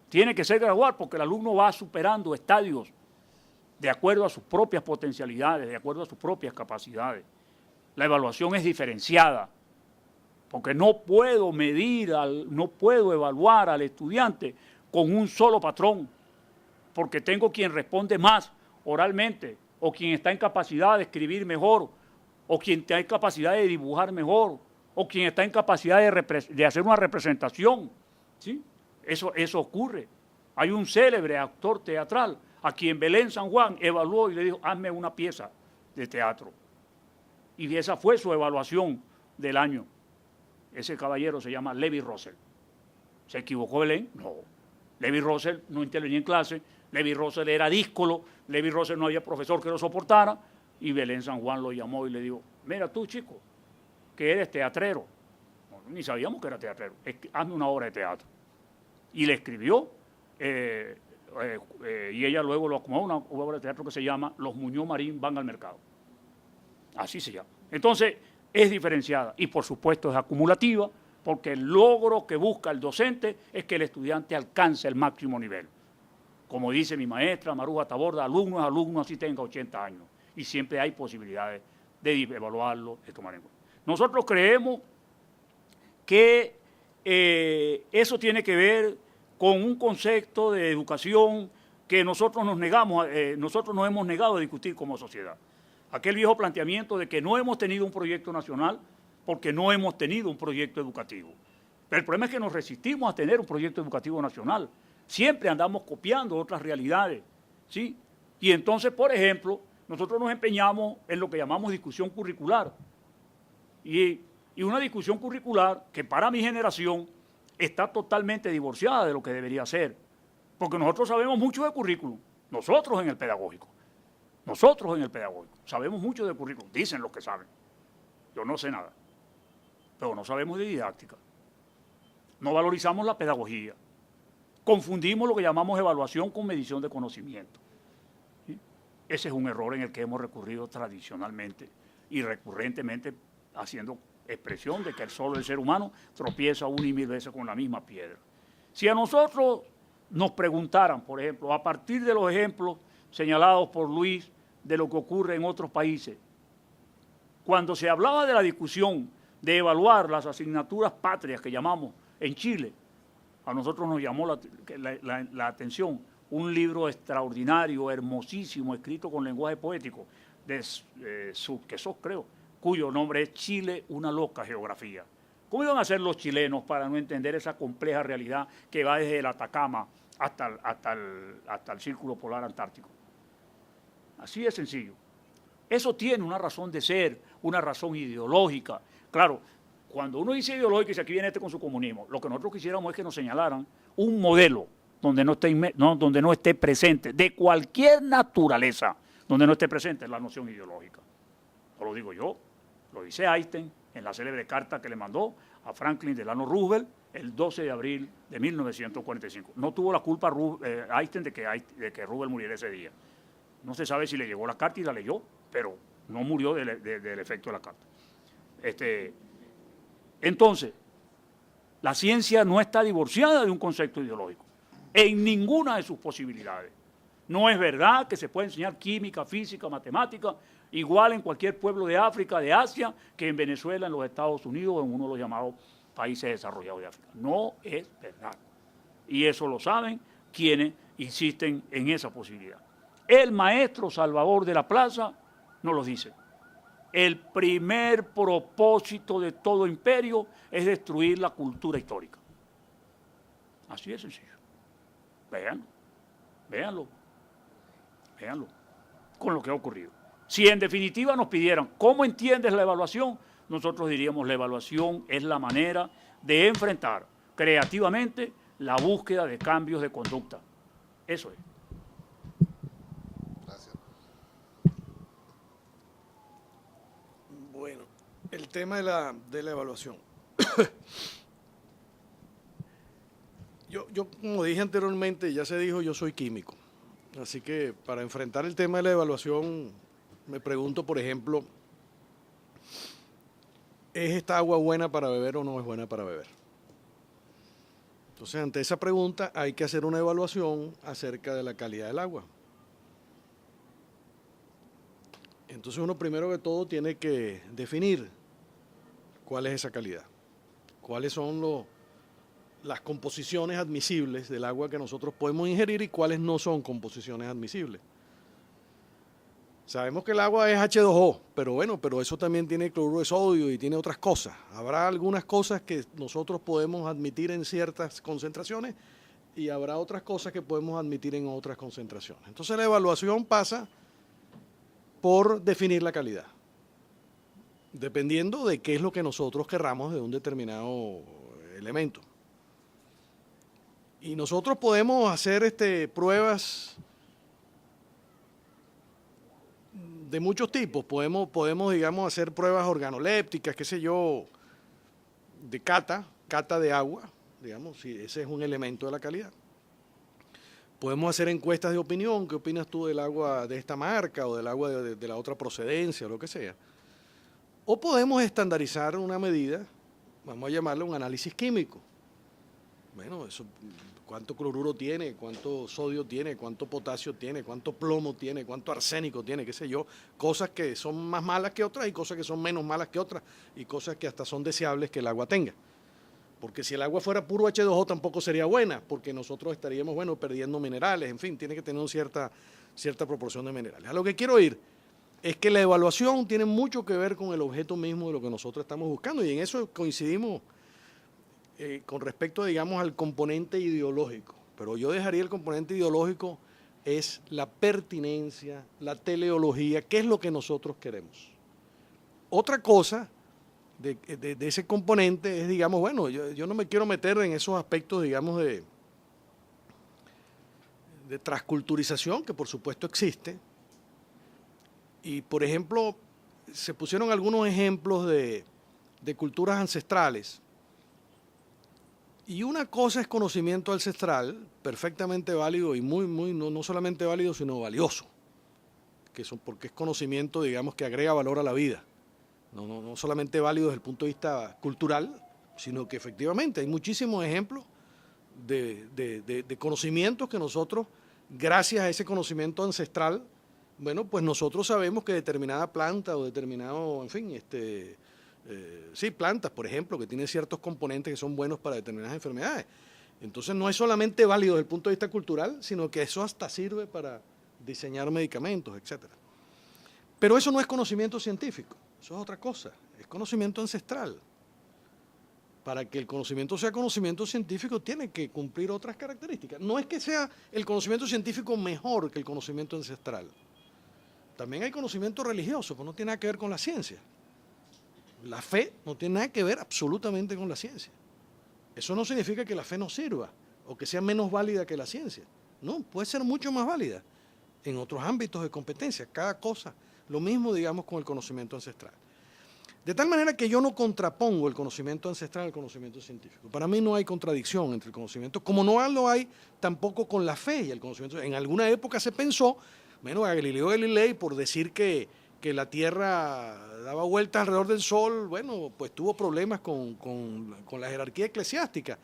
Tiene que ser gradual porque el alumno va superando estadios de acuerdo a sus propias potencialidades, de acuerdo a sus propias capacidades. La evaluación es diferenciada. Porque no puedo no puedo evaluar al estudiante con un solo patrón, porque tengo quien responde más oralmente, o quien está en capacidad de escribir mejor, o quien está en capacidad de dibujar mejor, o quien está en capacidad de hacer una representación. ¿Sí? Eso ocurre. Hay un célebre actor teatral a quien Belén San Juan evaluó y le dijo, hazme una pieza de teatro. Y esa fue su evaluación del año. Ese caballero se llama Levi Russell. ¿Se equivocó Belén? No. Levi Russell no intervenía en clase, Levi Russell era díscolo, Levi Russell no había profesor que lo soportara, y Belén San Juan lo llamó y le dijo, mira tú, chico, que eres teatrero. No, ni sabíamos que era teatrero. Hazme una obra de teatro. Y le escribió, y ella luego lo acomodó una obra de teatro que se llama Los Muñoz Marín van al mercado. Así se llama. Entonces, es diferenciada y por supuesto es acumulativa porque el logro que busca el docente es que el estudiante alcance el máximo nivel. Como dice mi maestra Maruja Taborda, alumno es alumno así tenga 80 años y siempre hay posibilidades de evaluarlo, de tomar en cuenta. Nosotros creemos que eso tiene que ver con un concepto de educación que nosotros nos hemos negado a discutir como sociedad. Aquel viejo planteamiento de que no hemos tenido un proyecto nacional porque no hemos tenido un proyecto educativo. Pero el problema es que nos resistimos a tener un proyecto educativo nacional. Siempre andamos copiando otras realidades, ¿sí? Y entonces, por ejemplo, nosotros nos empeñamos en lo que llamamos discusión curricular. Y una discusión curricular que para mi generación está totalmente divorciada de lo que debería ser. Porque nosotros sabemos mucho de currículum, nosotros en el pedagógico. Nosotros en el pedagógico sabemos mucho de currículum, dicen los que saben. Yo no sé nada, pero no sabemos de didáctica. No valorizamos la pedagogía. Confundimos lo que llamamos evaluación con medición de conocimiento. ¿Sí? Ese es un error en el que hemos recurrido tradicionalmente y recurrentemente haciendo expresión de que solo el ser humano tropieza una y mil veces con la misma piedra. Si a nosotros nos preguntaran, por ejemplo, a partir de los ejemplos señalados por Luis de lo que ocurre en otros países, cuando se hablaba de la discusión de evaluar las asignaturas patrias que llamamos en Chile, a nosotros nos llamó la atención un libro extraordinario, hermosísimo, escrito con lenguaje poético, de Quesos, creo, cuyo nombre es Chile, una loca geografía. ¿Cómo iban a hacer los chilenos para no entender esa compleja realidad que va desde el Atacama hasta el Círculo Polar Antártico? Así de sencillo. Eso tiene una razón de ser, una razón ideológica. Claro, cuando uno dice ideológico, y aquí viene con su comunismo, lo que nosotros quisiéramos es que nos señalaran un modelo donde no esté presente, de cualquier naturaleza, donde no esté presente la noción ideológica. No lo digo yo, lo dice Einstein en la célebre carta que le mandó a Franklin Delano Roosevelt el 12 de abril de 1945. No tuvo la culpa Einstein de que Roosevelt muriera ese día. No se sabe si le llegó la carta y la leyó, pero no murió del efecto de la carta. Entonces, la ciencia no está divorciada de un concepto ideológico, en ninguna de sus posibilidades. No es verdad que se puede enseñar química, física, matemática, igual en cualquier pueblo de África, de Asia, que en Venezuela, en los Estados Unidos, o en uno de los llamados países desarrollados de África. No es verdad. Y eso lo saben quienes insisten en esa posibilidad. El maestro Salvador de la Plaza nos lo dice. El primer propósito de todo imperio es destruir la cultura histórica. Así de sencillo. Véanlo con lo que ha ocurrido. Si en definitiva nos pidieran, ¿cómo entiendes la evaluación? Nosotros diríamos, la evaluación es la manera de enfrentar creativamente la búsqueda de cambios de conducta. Eso es. Gracias. Bueno, el tema de la evaluación. Yo, como dije anteriormente, ya se dijo, yo soy químico. Así que para enfrentar el tema de la evaluación, me pregunto, por ejemplo, ¿es esta agua buena para beber o no es buena para beber? Entonces, ante esa pregunta hay que hacer una evaluación acerca de la calidad del agua. Entonces, uno primero que todo tiene que definir cuál es esa calidad, cuáles son las composiciones admisibles del agua que nosotros podemos ingerir y cuáles no son composiciones admisibles. Sabemos que el agua es H2O, pero eso también tiene cloruro de sodio y tiene otras cosas. Habrá algunas cosas que nosotros podemos admitir en ciertas concentraciones y habrá otras cosas que podemos admitir en otras concentraciones. Entonces la evaluación pasa por definir la calidad, dependiendo de qué es lo que nosotros querramos de un determinado elemento. Y nosotros podemos hacer pruebas de muchos tipos. Podemos, digamos, hacer pruebas organolépticas, qué sé yo, de cata de agua, digamos, si ese es un elemento de la calidad. Podemos hacer encuestas de opinión, ¿qué opinas tú del agua de esta marca o del agua de la otra procedencia o lo que sea? O podemos estandarizar una medida, vamos a llamarle un análisis químico. Bueno, eso, cuánto cloruro tiene, cuánto sodio tiene, cuánto potasio tiene, cuánto plomo tiene, cuánto arsénico tiene, qué sé yo, cosas que son más malas que otras y cosas que son menos malas que otras y cosas que hasta son deseables que el agua tenga. Porque si el agua fuera puro H2O tampoco sería buena, porque nosotros estaríamos, bueno, perdiendo minerales, en fin, tiene que tener una cierta proporción de minerales. A lo que quiero ir es que la evaluación tiene mucho que ver con el objeto mismo de lo que nosotros estamos buscando y en eso coincidimos con respecto, digamos, al componente ideológico. Pero yo dejaría el componente ideológico es la pertinencia, la teleología, qué es lo que nosotros queremos. Otra cosa de ese componente es, digamos, bueno, yo no me quiero meter en esos aspectos, digamos, de transculturización, que por supuesto existe. Y, por ejemplo, se pusieron algunos ejemplos de culturas ancestrales. Y una cosa es conocimiento ancestral, perfectamente válido y no solamente válido, sino valioso. Porque es conocimiento, digamos, que agrega valor a la vida. No solamente válido desde el punto de vista cultural, sino que efectivamente hay muchísimos ejemplos de conocimientos que nosotros, gracias a ese conocimiento ancestral, bueno, pues nosotros sabemos que determinada planta o determinado, en fin, plantas, por ejemplo, que tienen ciertos componentes que son buenos para determinadas enfermedades. Entonces no es solamente válido desde el punto de vista cultural, sino que eso hasta sirve para diseñar medicamentos, etc. Pero eso no es conocimiento científico, eso es otra cosa, es conocimiento ancestral. Para que el conocimiento sea conocimiento científico tiene que cumplir otras características. No es que sea el conocimiento científico mejor que el conocimiento ancestral. También hay conocimiento religioso, pero no tiene nada que ver con la ciencia. La fe no tiene nada que ver absolutamente con la ciencia. Eso no significa que la fe no sirva o que sea menos válida que la ciencia. No, puede ser mucho más válida en otros ámbitos de competencia, cada cosa. Lo mismo, digamos, con el conocimiento ancestral. De tal manera que yo no contrapongo el conocimiento ancestral al conocimiento científico. Para mí no hay contradicción entre el conocimiento, como no lo hay tampoco con la fe y el conocimiento. En alguna época se pensó, bueno, a Galileo Galilei, por decir que la Tierra daba vueltas alrededor del Sol, bueno, pues tuvo problemas con la jerarquía eclesiástica.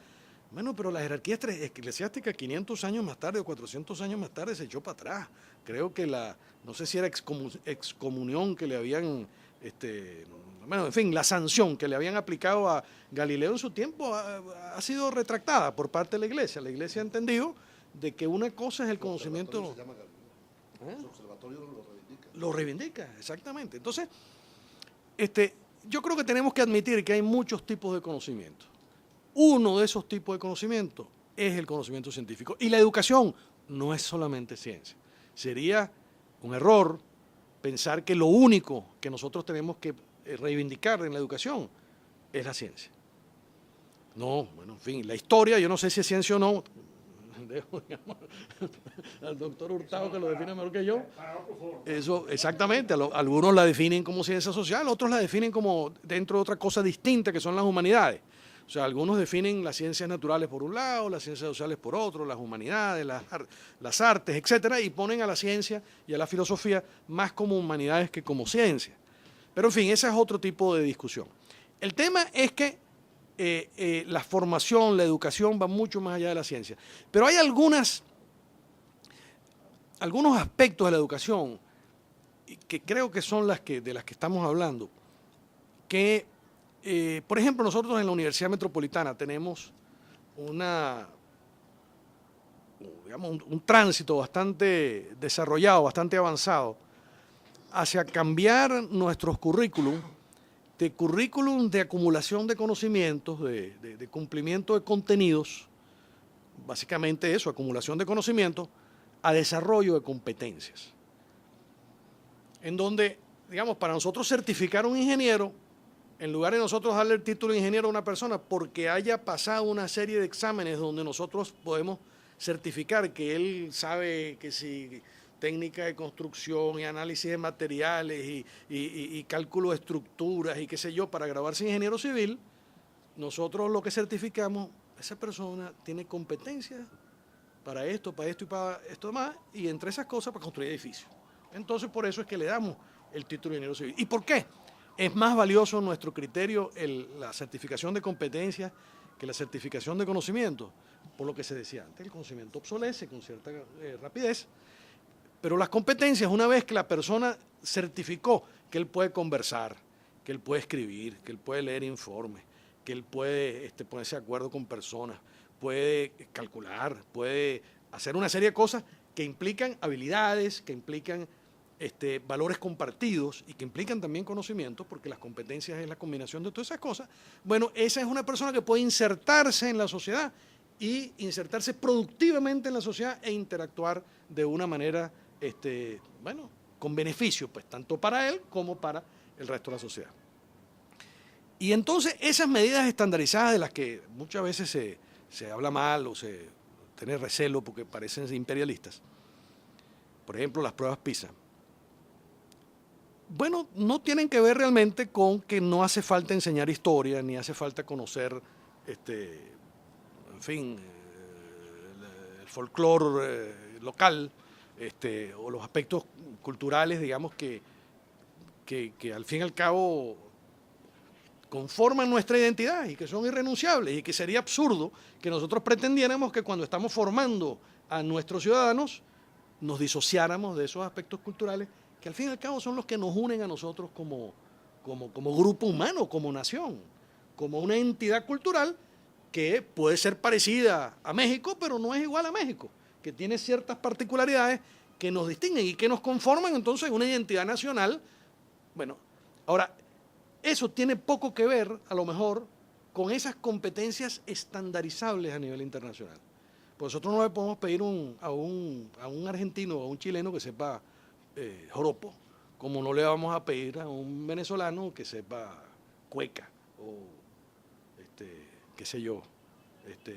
Bueno, pero la jerarquía eclesiástica 500 años más tarde o 400 años más tarde se echó para atrás. Creo que no sé si era excomunión que le habían, bueno, en fin, la sanción que le habían aplicado a Galileo en su tiempo ha sido retractada por parte de la Iglesia. La Iglesia ha entendido de que una cosa es el conocimiento. Su observatorio lo reivindica, exactamente. Entonces, yo creo que tenemos que admitir que hay muchos tipos de conocimiento. Uno de esos tipos de conocimiento es el conocimiento científico. Y la educación no es solamente ciencia. Sería un error pensar que lo único que nosotros tenemos que reivindicar en la educación es la ciencia. No, bueno, en fin, la historia, yo no sé si es ciencia o no. Dejo, digamos, al doctor Hurtado que lo define mejor que yo. Eso, exactamente, algunos la definen como ciencia social, otros la definen como dentro de otra cosa distinta que son las humanidades. O sea, algunos definen las ciencias naturales por un lado, las ciencias sociales por otro, las humanidades, las artes, etcétera, y ponen a la ciencia y a la filosofía más como humanidades que como ciencia. Pero en fin, ese es otro tipo de discusión. El tema es que la formación, la educación va mucho más allá de la ciencia. Pero hay algunos aspectos de la educación que creo que son de las que estamos hablando, que, por ejemplo, nosotros en la Universidad Metropolitana tenemos un tránsito bastante desarrollado, bastante avanzado, hacia cambiar nuestros currículum de currículum de acumulación de conocimientos, de cumplimiento de contenidos, básicamente eso, acumulación de conocimientos, a desarrollo de competencias. En donde, digamos, para nosotros certificar a un ingeniero, en lugar de nosotros darle el título de ingeniero a una persona porque haya pasado una serie de exámenes donde nosotros podemos certificar que él sabe que si técnica de construcción y análisis de materiales y cálculo de estructuras y qué sé yo, para graduarse ingeniero civil, nosotros lo que certificamos, esa persona tiene competencias para esto y para esto más, y entre esas cosas para construir edificios. Entonces, por eso es que le damos el título de ingeniero civil. ¿Y por qué? Es más valioso en nuestro criterio la certificación de competencias que la certificación de conocimiento, por lo que se decía antes, el conocimiento obsolece con cierta rapidez, pero las competencias, una vez que la persona certificó que él puede conversar, que él puede escribir, que él puede leer informes, que él puede ponerse de acuerdo con personas, puede calcular, puede hacer una serie de cosas que implican habilidades, que implican valores compartidos y que implican también conocimientos, porque las competencias es la combinación de todas esas cosas. Bueno, esa es una persona que puede insertarse en la sociedad y insertarse productivamente en la sociedad e interactuar de una manera, bueno, con beneficio, pues tanto para él como para el resto de la sociedad. Y entonces esas medidas estandarizadas de las que muchas veces se habla mal o se tiene recelo porque parecen imperialistas, por ejemplo las pruebas PISA, bueno, no tienen que ver realmente con que no hace falta enseñar historia, ni hace falta conocer, en fin, el folclore local, o los aspectos culturales, digamos, que al fin y al cabo conforman nuestra identidad y que son irrenunciables, y que sería absurdo que nosotros pretendiéramos que cuando estamos formando a nuestros ciudadanos nos disociáramos de esos aspectos culturales que al fin y al cabo son los que nos unen a nosotros como grupo humano, como nación, como una entidad cultural que puede ser parecida a México, pero no es igual a México, que tiene ciertas particularidades que nos distinguen y que nos conforman entonces una identidad nacional. Bueno, ahora, eso tiene poco que ver, a lo mejor, con esas competencias estandarizables a nivel internacional. Pues nosotros no le podemos pedir a un argentino o a un chileno que sepa joropo, como no le vamos a pedir a un venezolano que sepa cueca o qué sé yo,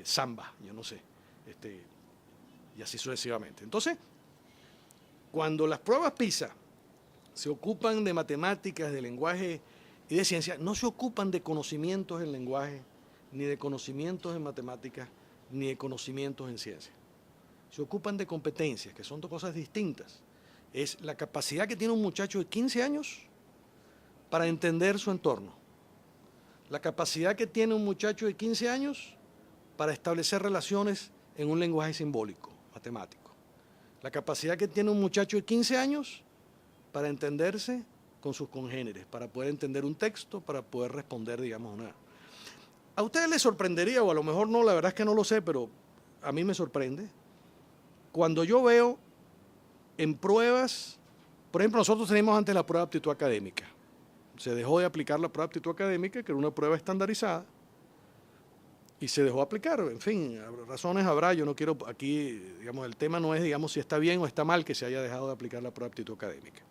samba, yo no sé, y así sucesivamente. Entonces, cuando las pruebas PISA se ocupan de matemáticas, de lenguaje y de ciencia, no se ocupan de conocimientos en lenguaje, ni de conocimientos en matemáticas, ni de conocimientos en ciencia. Se ocupan de competencias, que son dos cosas distintas. Es la capacidad que tiene un muchacho de 15 años para entender su entorno. La capacidad que tiene un muchacho de 15 años para establecer relaciones en un lenguaje simbólico, matemático. La capacidad que tiene un muchacho de 15 años para entenderse con sus congéneres, para poder entender un texto, para poder responder, digamos, una... A ustedes les sorprendería, o a lo mejor no, la verdad es que no lo sé, pero a mí me sorprende, cuando yo veo en pruebas, por ejemplo, nosotros tenemos antes la prueba de aptitud académica. Se dejó de aplicar la prueba de aptitud académica, que era una prueba estandarizada, y se dejó aplicar. En fin, razones habrá, yo no quiero aquí, digamos, el tema no es, digamos, si está bien o está mal que se haya dejado de aplicar la prueba de aptitud académica.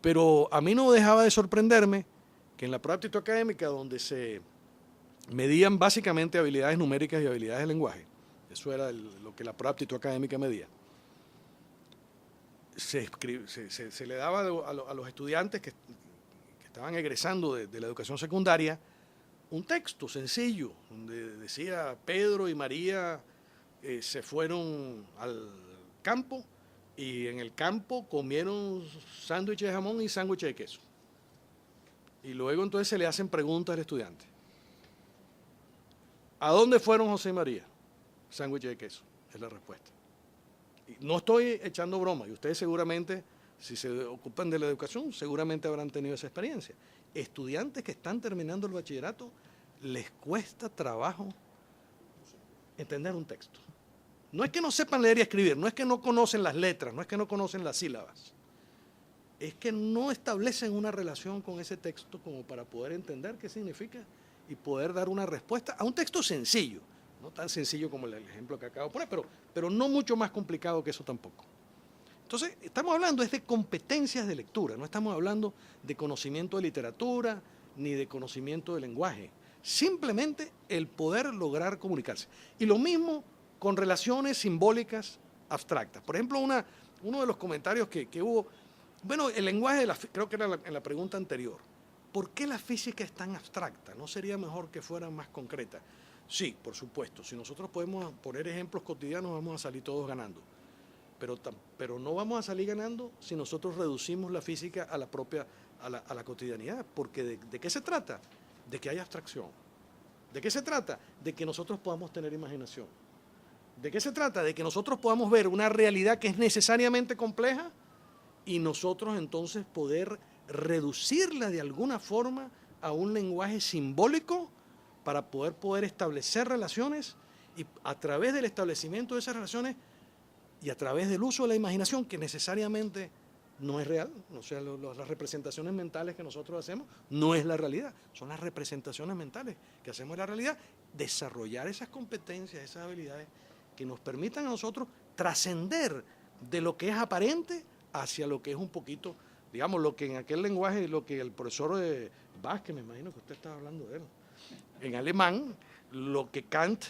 Pero a mí no dejaba de sorprenderme que en la prueba de aptitud académica, donde se medían básicamente habilidades numéricas y habilidades de lenguaje, eso era lo que la prueba de aptitud académica medía, se le daba a los estudiantes que estaban egresando de la educación secundaria un texto sencillo donde decía Pedro y María se fueron al campo y en el campo comieron sándwich de jamón y sándwich de queso. Y luego entonces se le hacen preguntas al estudiante. ¿A dónde fueron José y María? Sándwich de queso, es la respuesta. No estoy echando broma, y ustedes seguramente, si se ocupan de la educación, seguramente habrán tenido esa experiencia. Estudiantes que están terminando el bachillerato, les cuesta trabajo entender un texto. No es que no sepan leer y escribir, no es que no conocen las letras, no es que no conocen las sílabas. Es que no establecen una relación con ese texto como para poder entender qué significa y poder dar una respuesta a un texto sencillo. No tan sencillo como el ejemplo que acabo de poner, pero no mucho más complicado que eso tampoco. Entonces, estamos hablando de competencias de lectura, no estamos hablando de conocimiento de literatura ni de conocimiento de lenguaje. Simplemente el poder lograr comunicarse. Y lo mismo con relaciones simbólicas abstractas. Por ejemplo, uno de los comentarios que hubo, bueno, el lenguaje, creo que era en la pregunta anterior, ¿por qué la física es tan abstracta? ¿No sería mejor que fuera más concreta? Sí, por supuesto. Si nosotros podemos poner ejemplos cotidianos, vamos a salir todos ganando. Pero no vamos a salir ganando si nosotros reducimos la física a la cotidianidad. Porque ¿de qué se trata? De que haya abstracción. ¿De qué se trata? De que nosotros podamos tener imaginación. ¿De qué se trata? De que nosotros podamos ver una realidad que es necesariamente compleja y nosotros entonces poder reducirla de alguna forma a un lenguaje simbólico para poder establecer relaciones y a través del establecimiento de esas relaciones y a través del uso de la imaginación, que necesariamente no es real, o sea, las representaciones mentales que nosotros hacemos no es la realidad, son las representaciones mentales que hacemos de la realidad, desarrollar esas competencias, esas habilidades que nos permitan a nosotros trascender de lo que es aparente hacia lo que es un poquito, digamos, lo que en aquel lenguaje, lo que el profesor Vázquez, me imagino que usted estaba hablando de él, en alemán, lo que Kant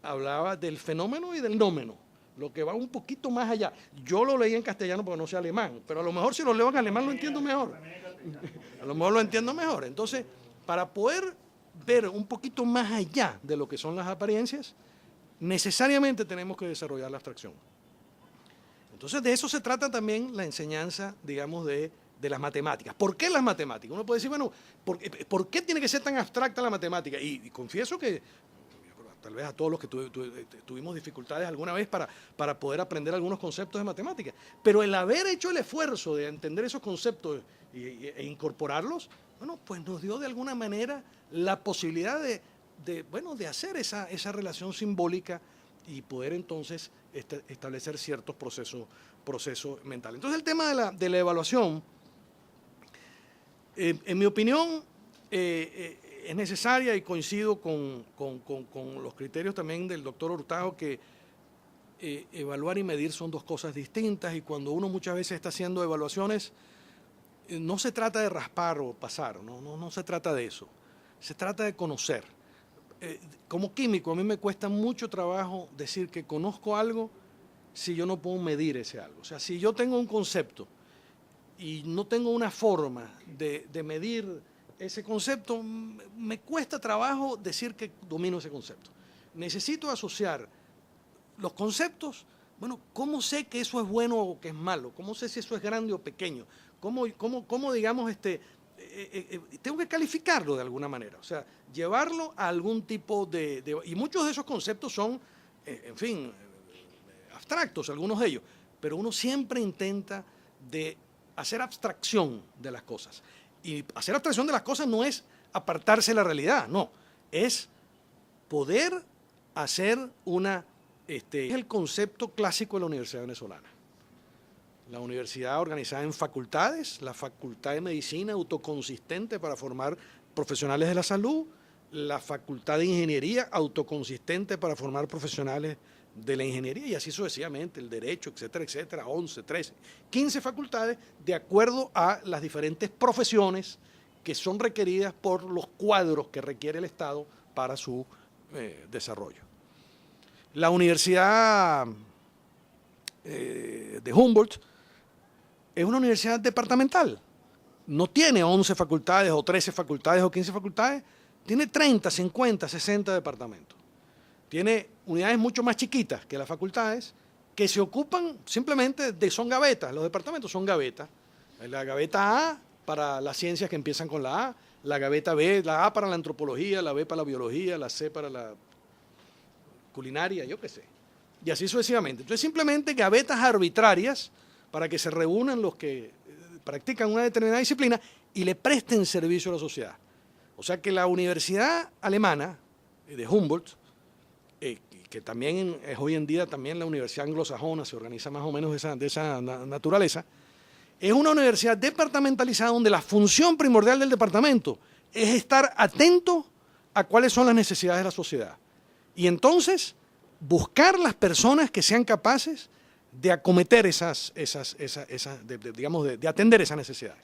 hablaba del fenómeno y del nómeno, lo que va un poquito más allá. Yo lo leí en castellano porque no sé alemán, pero a lo mejor si lo leo en alemán lo entiendo mejor. A lo mejor lo entiendo mejor. Entonces, para poder ver un poquito más allá de lo que son las apariencias, necesariamente tenemos que desarrollar la abstracción. Entonces, de eso se trata también la enseñanza, digamos, de las matemáticas. ¿Por qué las matemáticas? Uno puede decir, bueno, ¿por qué tiene que ser tan abstracta la matemática? Y confieso que tal vez a todos los que tuvimos dificultades alguna vez para poder aprender algunos conceptos de matemáticas, pero el haber hecho el esfuerzo de entender esos conceptos e incorporarlos, bueno, pues nos dio de alguna manera la posibilidad de hacer esa relación simbólica y poder entonces establecer ciertos procesos mentales. Entonces el tema de la evaluación, en mi opinión, es necesaria y coincido con los criterios también del doctor Hurtado que evaluar y medir son dos cosas distintas y cuando uno muchas veces está haciendo evaluaciones no se trata de raspar o pasar, no se trata de eso, se trata de conocer. Como químico a mí me cuesta mucho trabajo decir que conozco algo si yo no puedo medir ese algo. O sea, si yo tengo un concepto y no tengo una forma de medir ese concepto, me cuesta trabajo decir que domino ese concepto. Necesito asociar los conceptos, bueno, ¿cómo sé que eso es bueno o que es malo? ¿Cómo sé si eso es grande o pequeño? ¿Cómo digamos, tengo que calificarlo de alguna manera? O sea, llevarlo a algún tipo y muchos de esos conceptos son, en fin, abstractos, algunos de ellos, pero uno siempre intenta de hacer abstracción de las cosas. Y hacer abstracción de las cosas no es apartarse de la realidad, no, es poder hacer es el concepto clásico de la Universidad Venezolana. La universidad organizada en facultades, la Facultad de Medicina autoconsistente para formar profesionales de la salud, la Facultad de Ingeniería autoconsistente para formar profesionales de la ingeniería y así sucesivamente, el derecho, etcétera, etcétera, 11, 13, 15 facultades de acuerdo a las diferentes profesiones que son requeridas por los cuadros que requiere el Estado para su desarrollo. La Universidad de Humboldt es una universidad departamental, no tiene 11 facultades o 13 facultades o 15 facultades, tiene 30, 50, 60 departamentos. Tiene unidades mucho más chiquitas que las facultades que se ocupan simplemente son gavetas, los departamentos son gavetas. La gaveta A para las ciencias que empiezan con la A, la gaveta B, la A para la antropología, la B para la biología, la C para la culinaria, yo qué sé. Y así sucesivamente. Entonces simplemente gavetas arbitrarias para que se reúnan los que practican una determinada disciplina y le presten servicio a la sociedad. O sea que la Universidad Alemana de Humboldt, que también es hoy en día también la Universidad Anglosajona, se organiza más o menos de esa naturaleza, es una universidad departamentalizada donde la función primordial del departamento es estar atento a cuáles son las necesidades de la sociedad. Y entonces buscar las personas que sean capaces de acometer de atender esas necesidades.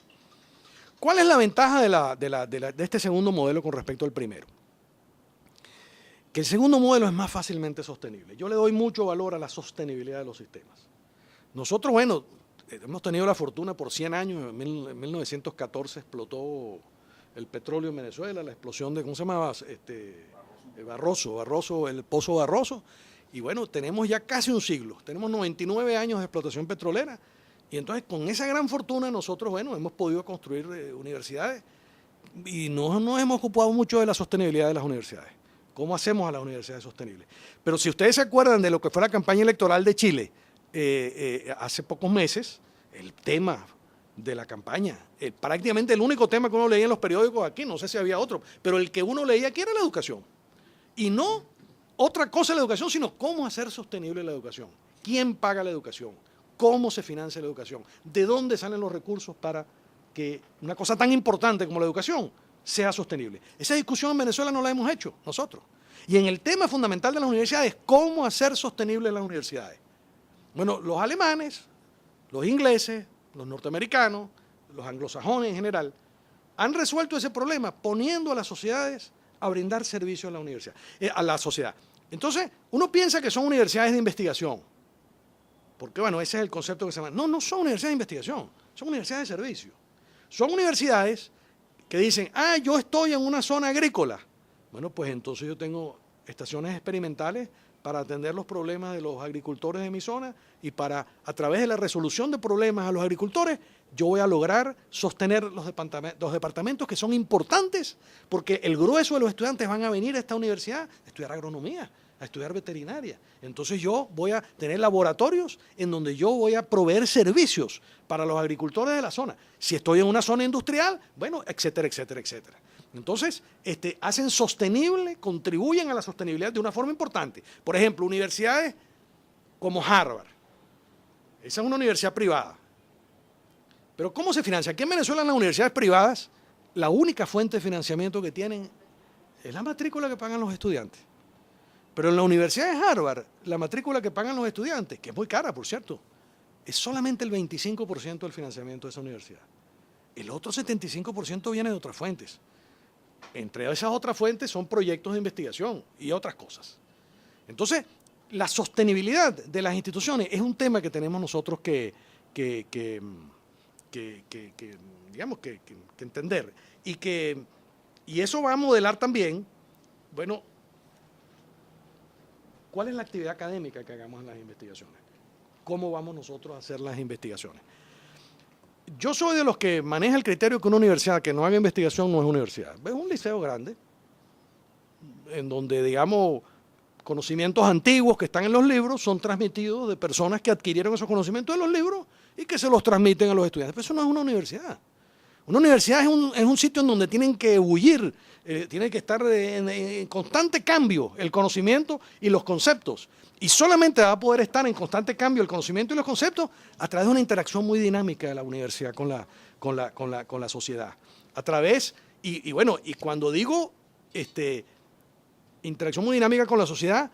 ¿Cuál es la ventaja de este segundo modelo con respecto al primero? Que el segundo modelo es más fácilmente sostenible. Yo le doy mucho valor a la sostenibilidad de los sistemas. Nosotros, bueno, hemos tenido la fortuna por 100 años, en 1914 explotó el petróleo en Venezuela, la explosión de, ¿cómo se llamaba? Barroso, el pozo Barroso. Y bueno, tenemos ya casi un siglo, tenemos 99 años de explotación petrolera. Y entonces con esa gran fortuna nosotros, bueno, hemos podido construir universidades y no nos hemos ocupado mucho de la sostenibilidad de las universidades. ¿Cómo hacemos a las universidades sostenibles? Pero si ustedes se acuerdan de lo que fue la campaña electoral de Chile hace pocos meses, el tema de la campaña, prácticamente el único tema que uno leía en los periódicos aquí, no sé si había otro, pero el que uno leía aquí era la educación. Y no otra cosa la educación, sino cómo hacer sostenible la educación. ¿Quién paga la educación? ¿Cómo se financia la educación? ¿De dónde salen los recursos para que una cosa tan importante como la educación sea sostenible? Esa discusión en Venezuela no la hemos hecho nosotros. Y en el tema fundamental de las universidades, ¿cómo hacer sostenibles las universidades? Bueno, los alemanes, los ingleses, los norteamericanos, los anglosajones en general, han resuelto ese problema poniendo a las sociedades a brindar servicios a la universidad, a la sociedad. Entonces, uno piensa que son universidades de investigación, porque bueno, ese es el concepto que se llama. No, no son universidades de investigación, son universidades de servicio. Son universidades que dicen, yo estoy en una zona agrícola. Bueno, pues entonces yo tengo estaciones experimentales para atender los problemas de los agricultores de mi zona y para, a través de la resolución de problemas a los agricultores, yo voy a lograr sostener los departamentos que son importantes, porque el grueso de los estudiantes van a venir a esta universidad a estudiar agronomía, a estudiar veterinaria. Entonces yo voy a tener laboratorios en donde yo voy a proveer servicios para los agricultores de la zona. Si estoy en una zona industrial, bueno, etcétera, etcétera, etcétera. Entonces, hacen sostenible, contribuyen a la sostenibilidad de una forma importante. Por ejemplo, universidades como Harvard. Esa es una universidad privada. Pero ¿cómo se financia? Aquí en Venezuela, las universidades privadas, la única fuente de financiamiento que tienen es la matrícula que pagan los estudiantes. Pero en la Universidad de Harvard, la matrícula que pagan los estudiantes, que es muy cara, por cierto, es solamente el 25% del financiamiento de esa universidad. El otro 75% viene de otras fuentes. Entre esas otras fuentes son proyectos de investigación y otras cosas. Entonces, la sostenibilidad de las instituciones es un tema que tenemos nosotros que entender. Y eso va a modelar también, bueno, ¿cuál es la actividad académica que hagamos en las investigaciones? ¿Cómo vamos nosotros a hacer las investigaciones? Yo soy de los que maneja el criterio que una universidad que no haga investigación no es universidad. Es un liceo grande, en donde, digamos, conocimientos antiguos que están en los libros son transmitidos de personas que adquirieron esos conocimientos en los libros y que se los transmiten a los estudiantes. Pero eso no es una universidad. Una universidad es un sitio en donde tienen que bullir, tiene que estar en constante cambio el conocimiento y los conceptos. Y solamente va a poder estar en constante cambio el conocimiento y los conceptos a través de una interacción muy dinámica de la universidad con la sociedad. A través, y cuando digo interacción muy dinámica con la sociedad,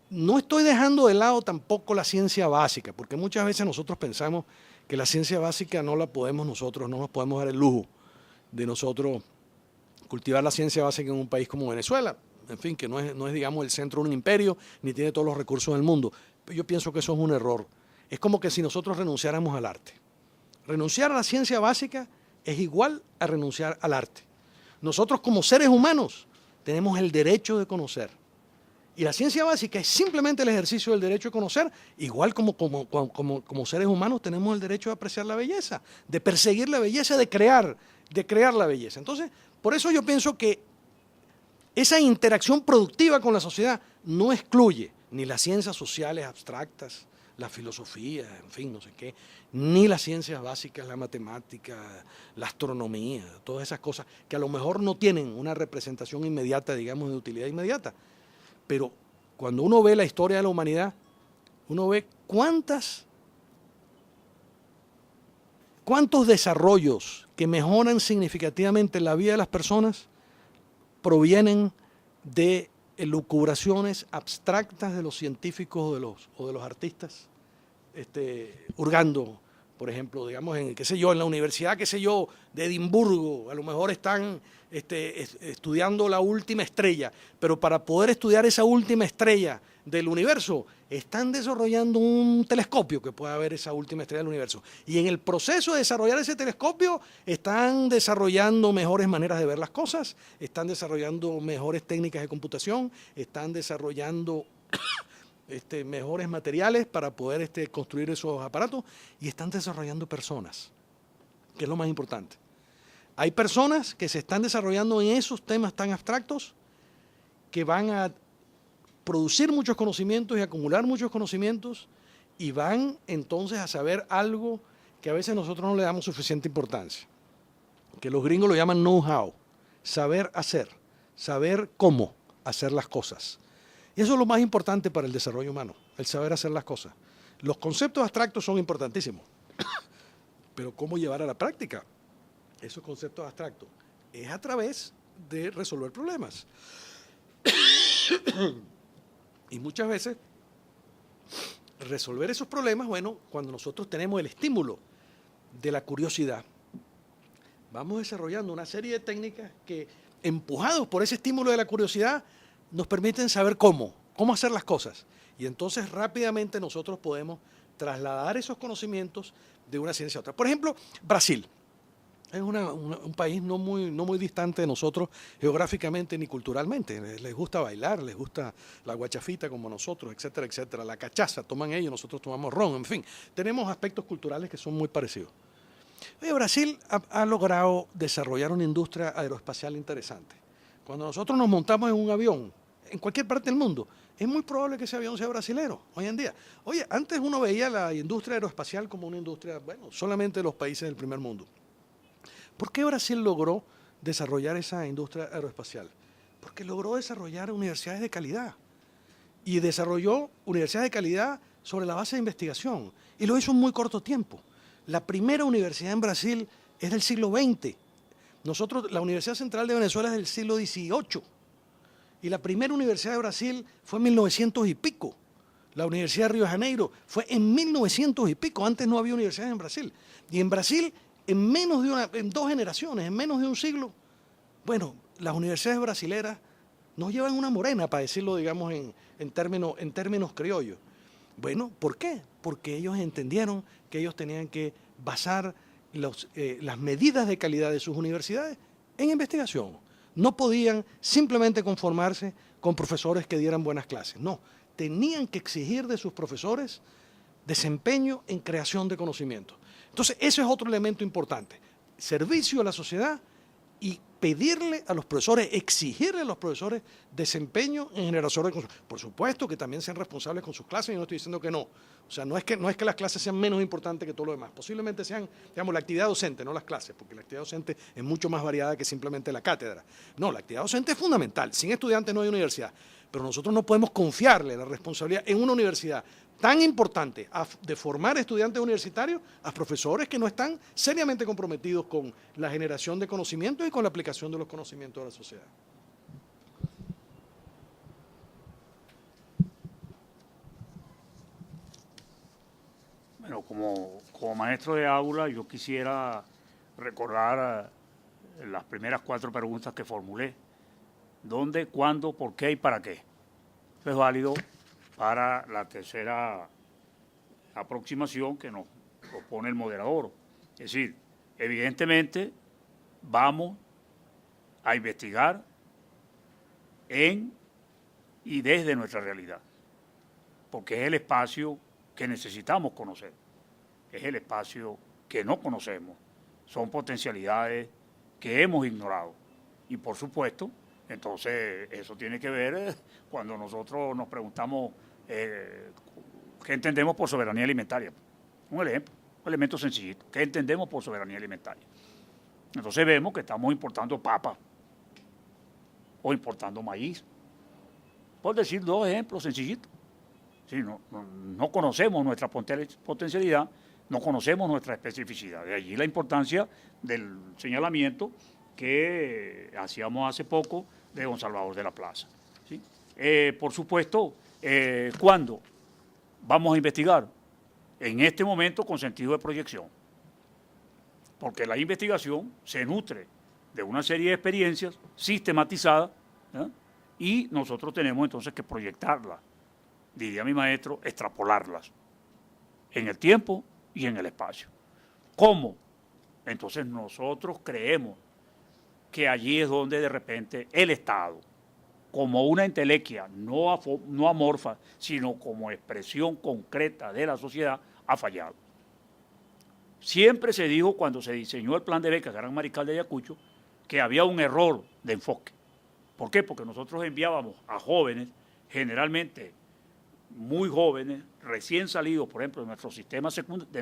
no estoy dejando de lado tampoco la ciencia básica, porque muchas veces nosotros pensamos que la ciencia básica no la podemos nosotros, no nos podemos dar el lujo de nosotros cultivar la ciencia básica en un país como Venezuela. En fin, que no es, digamos, el centro de un imperio, ni tiene todos los recursos del mundo. Pero yo pienso que eso es un error. Es como que si nosotros renunciáramos al arte. Renunciar a la ciencia básica es igual a renunciar al arte. Nosotros como seres humanos tenemos el derecho de conocer. Y la ciencia básica es simplemente el ejercicio del derecho de conocer, igual como seres humanos tenemos el derecho de apreciar la belleza, de perseguir la belleza, de crear la belleza. Entonces, por eso yo pienso que esa interacción productiva con la sociedad no excluye ni las ciencias sociales abstractas, la filosofía, en fin, no sé qué, ni las ciencias básicas, la matemática, la astronomía, todas esas cosas que a lo mejor no tienen una representación inmediata, digamos, de utilidad inmediata. Pero cuando uno ve la historia de la humanidad, uno ve cuántos desarrollos que mejoran significativamente la vida de las personas provienen de elucubraciones abstractas de los científicos o de los artistas, hurgando, por ejemplo, digamos, en la universidad, de Edimburgo, a lo mejor están estudiando la última estrella, pero para poder estudiar esa última estrella del universo, están desarrollando un telescopio que pueda ver esa última estrella del universo. Y en el proceso de desarrollar ese telescopio, están desarrollando mejores maneras de ver las cosas, están desarrollando mejores técnicas de computación, están desarrollando mejores materiales para poder construir esos aparatos y están desarrollando personas, que es lo más importante. Hay personas que se están desarrollando en esos temas tan abstractos que van a producir muchos conocimientos y acumular muchos conocimientos y van entonces a saber algo que a veces nosotros no le damos suficiente importancia, que los gringos lo llaman know-how, saber hacer, saber cómo hacer las cosas. Y eso es lo más importante para el desarrollo humano, el saber hacer las cosas. Los conceptos abstractos son importantísimos, pero ¿cómo llevar a la práctica esos conceptos abstractos? Es a través de resolver problemas. Y muchas veces resolver esos problemas, bueno, cuando nosotros tenemos el estímulo de la curiosidad, vamos desarrollando una serie de técnicas que, empujados por ese estímulo de la curiosidad, nos permiten saber cómo hacer las cosas. Y entonces rápidamente nosotros podemos trasladar esos conocimientos de una ciencia a otra. Por ejemplo, Brasil. Es un país no muy distante de nosotros geográficamente ni culturalmente. Les gusta bailar, les gusta la guachafita como nosotros, etcétera, etcétera. La cachaza toman ellos, nosotros tomamos ron, en fin. Tenemos aspectos culturales que son muy parecidos. Oye, Brasil ha logrado desarrollar una industria aeroespacial interesante. Cuando nosotros nos montamos en un avión, en cualquier parte del mundo, es muy probable que ese avión sea brasilero hoy en día. Oye, antes uno veía la industria aeroespacial como una industria, bueno, solamente de los países del primer mundo. ¿Por qué Brasil logró desarrollar esa industria aeroespacial? Porque logró desarrollar universidades de calidad. Y desarrolló universidades de calidad sobre la base de investigación. Y lo hizo en muy corto tiempo. La primera universidad en Brasil es del siglo XX. La Universidad Central de Venezuela es del siglo XVIII. Y la primera universidad de Brasil fue en 1900 y pico. La Universidad de Río de Janeiro fue en 1900 y pico. Antes no había universidades en Brasil. Y en Brasil, en 2 generaciones, en menos de un siglo, bueno, las universidades brasileras nos llevan una morena, para decirlo, digamos, en términos criollos. Bueno, ¿por qué? Porque ellos entendieron que ellos tenían que basar las medidas de calidad de sus universidades en investigación. No podían simplemente conformarse con profesores que dieran buenas clases. No, tenían que exigir de sus profesores desempeño en creación de conocimiento. Entonces, ese es otro elemento importante. Servicio a la sociedad y pedirle a los profesores, exigirle a los profesores desempeño en generación de conocimiento. Por supuesto que también sean responsables con sus clases, y no estoy diciendo que no. O sea, no es que las clases sean menos importantes que todo lo demás. Posiblemente sean, digamos, la actividad docente, no las clases, porque la actividad docente es mucho más variada que simplemente la cátedra. No, la actividad docente es fundamental. Sin estudiantes no hay universidad. Pero nosotros no podemos confiarle la responsabilidad en una universidad tan importante de formar estudiantes universitarios a profesores que no están seriamente comprometidos con la generación de conocimientos y con la aplicación de los conocimientos a la sociedad. Bueno, como maestro de aula, yo quisiera recordar las primeras 4 preguntas que formulé. ¿Dónde, cuándo, por qué y para qué? Esto es válido para la tercera aproximación que nos propone el moderador. Es decir, evidentemente vamos a investigar en y desde nuestra realidad, porque es el espacio que necesitamos conocer, es el espacio que no conocemos, son potencialidades que hemos ignorado y por supuesto, entonces eso tiene que ver cuando nosotros nos preguntamos qué entendemos por soberanía alimentaria. Un ejemplo, un elemento sencillito, ¿qué entendemos por soberanía alimentaria? Entonces vemos que estamos importando papa o importando maíz, por decir 2 ejemplos sencillitos. Sí, no conocemos nuestra potencialidad, no conocemos nuestra especificidad. De allí la importancia del señalamiento que hacíamos hace poco de don Salvador de la Plaza. ¿Sí? Por supuesto, ¿cuándo vamos a investigar? En este momento con sentido de proyección, porque la investigación se nutre de una serie de experiencias sistematizadas, ¿eh? Y nosotros tenemos entonces que proyectarlas, diría mi maestro, extrapolarlas en el tiempo y en el espacio. ¿Cómo? Entonces nosotros creemos que allí es donde de repente el Estado, como una entelequia no amorfa, sino como expresión concreta de la sociedad, ha fallado. Siempre se dijo cuando se diseñó el plan de becas Gran Mariscal de Ayacucho que había un error de enfoque. ¿Por qué? Porque nosotros enviábamos a jóvenes, generalmente muy jóvenes, recién salidos, por ejemplo, de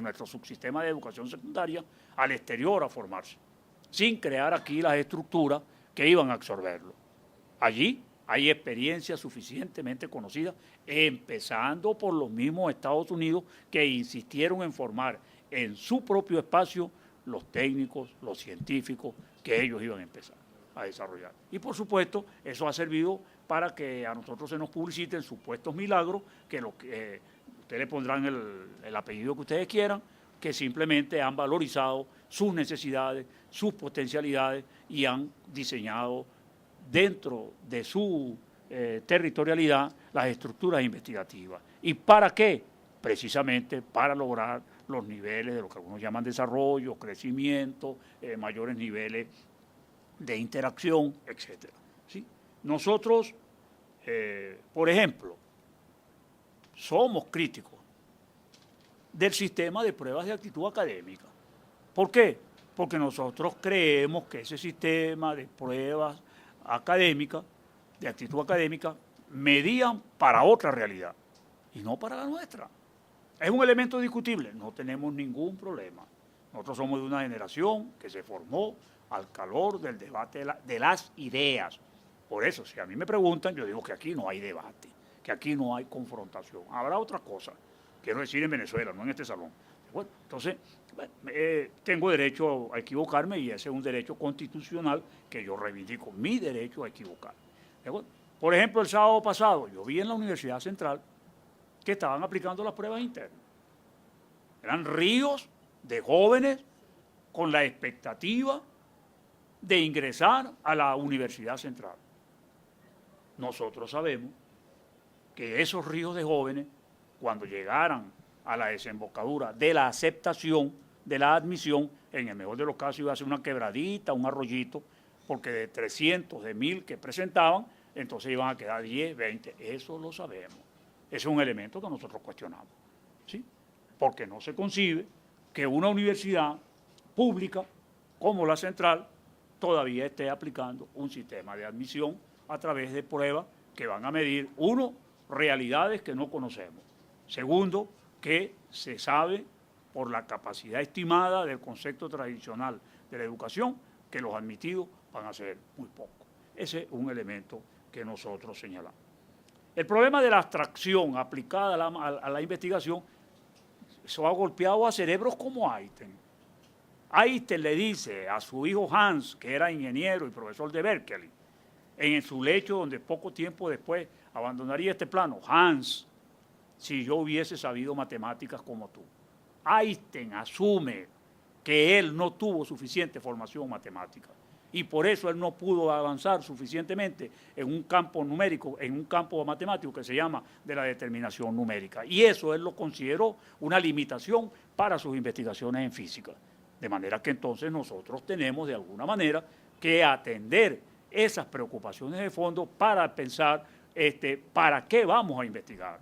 nuestro subsistema de educación secundaria, al exterior a formarse, sin crear aquí las estructuras que iban a absorberlo. Allí hay experiencias suficientemente conocidas, empezando por los mismos Estados Unidos, que insistieron en formar en su propio espacio los técnicos, los científicos que ellos iban a empezar a desarrollar. Y por supuesto, eso ha servido para que a nosotros se nos publiciten supuestos milagros, que ustedes le pondrán el apellido que ustedes quieran, que simplemente han valorizado sus necesidades, sus potencialidades y han diseñado dentro de su territorialidad las estructuras investigativas. ¿Y para qué? Precisamente para lograr los niveles de lo que algunos llaman desarrollo, crecimiento, mayores niveles de interacción, etc. ¿Sí? Nosotros, por ejemplo, somos críticos del sistema de pruebas de actitud académica. ¿Por qué? Porque nosotros creemos que ese sistema de pruebas académicas, de actitud académica, medían para otra realidad y no para la nuestra. Es un elemento discutible, no tenemos ningún problema. Nosotros somos de una generación que se formó al calor del debate de las ideas. Por eso, si a mí me preguntan, yo digo que aquí no hay debate, que aquí no hay confrontación. Habrá otra cosa, quiero decir en Venezuela, no en este salón. Bueno, entonces, tengo derecho a equivocarme y ese es un derecho constitucional que yo reivindico, mi derecho a equivocar. Por ejemplo, el sábado pasado yo vi en la Universidad Central que estaban aplicando las pruebas internas. Eran ríos de jóvenes con la expectativa de ingresar a la Universidad Central. Nosotros sabemos que esos ríos de jóvenes, cuando llegaran a la desembocadura de la aceptación, de la admisión, en el mejor de los casos iba a ser una quebradita, un arroyito, porque de 300, de 1000 que presentaban, entonces iban a quedar 10, 20, eso lo sabemos. Ese es un elemento que nosotros cuestionamos, ¿sí? Porque no se concibe que una universidad pública como la Central todavía esté aplicando un sistema de admisión a través de pruebas que van a medir, uno, realidades que no conocemos. Segundo, que se sabe por la capacidad estimada del concepto tradicional de la educación que los admitidos van a ser muy pocos. Ese es un elemento que nosotros señalamos. El problema de la abstracción aplicada a la investigación, eso ha golpeado a cerebros como Einstein. Einstein le dice a su hijo Hans, que era ingeniero y profesor de Berkeley, en su lecho donde poco tiempo después abandonaría este plano, Hans, si yo hubiese sabido matemáticas como tú. Einstein asume que él no tuvo suficiente formación matemática y por eso él no pudo avanzar suficientemente en un campo numérico, en un campo matemático que se llama de la determinación numérica. Y eso él lo consideró una limitación para sus investigaciones en física. De manera que entonces nosotros tenemos de alguna manera que atender esas preocupaciones de fondo para pensar para qué vamos a investigar,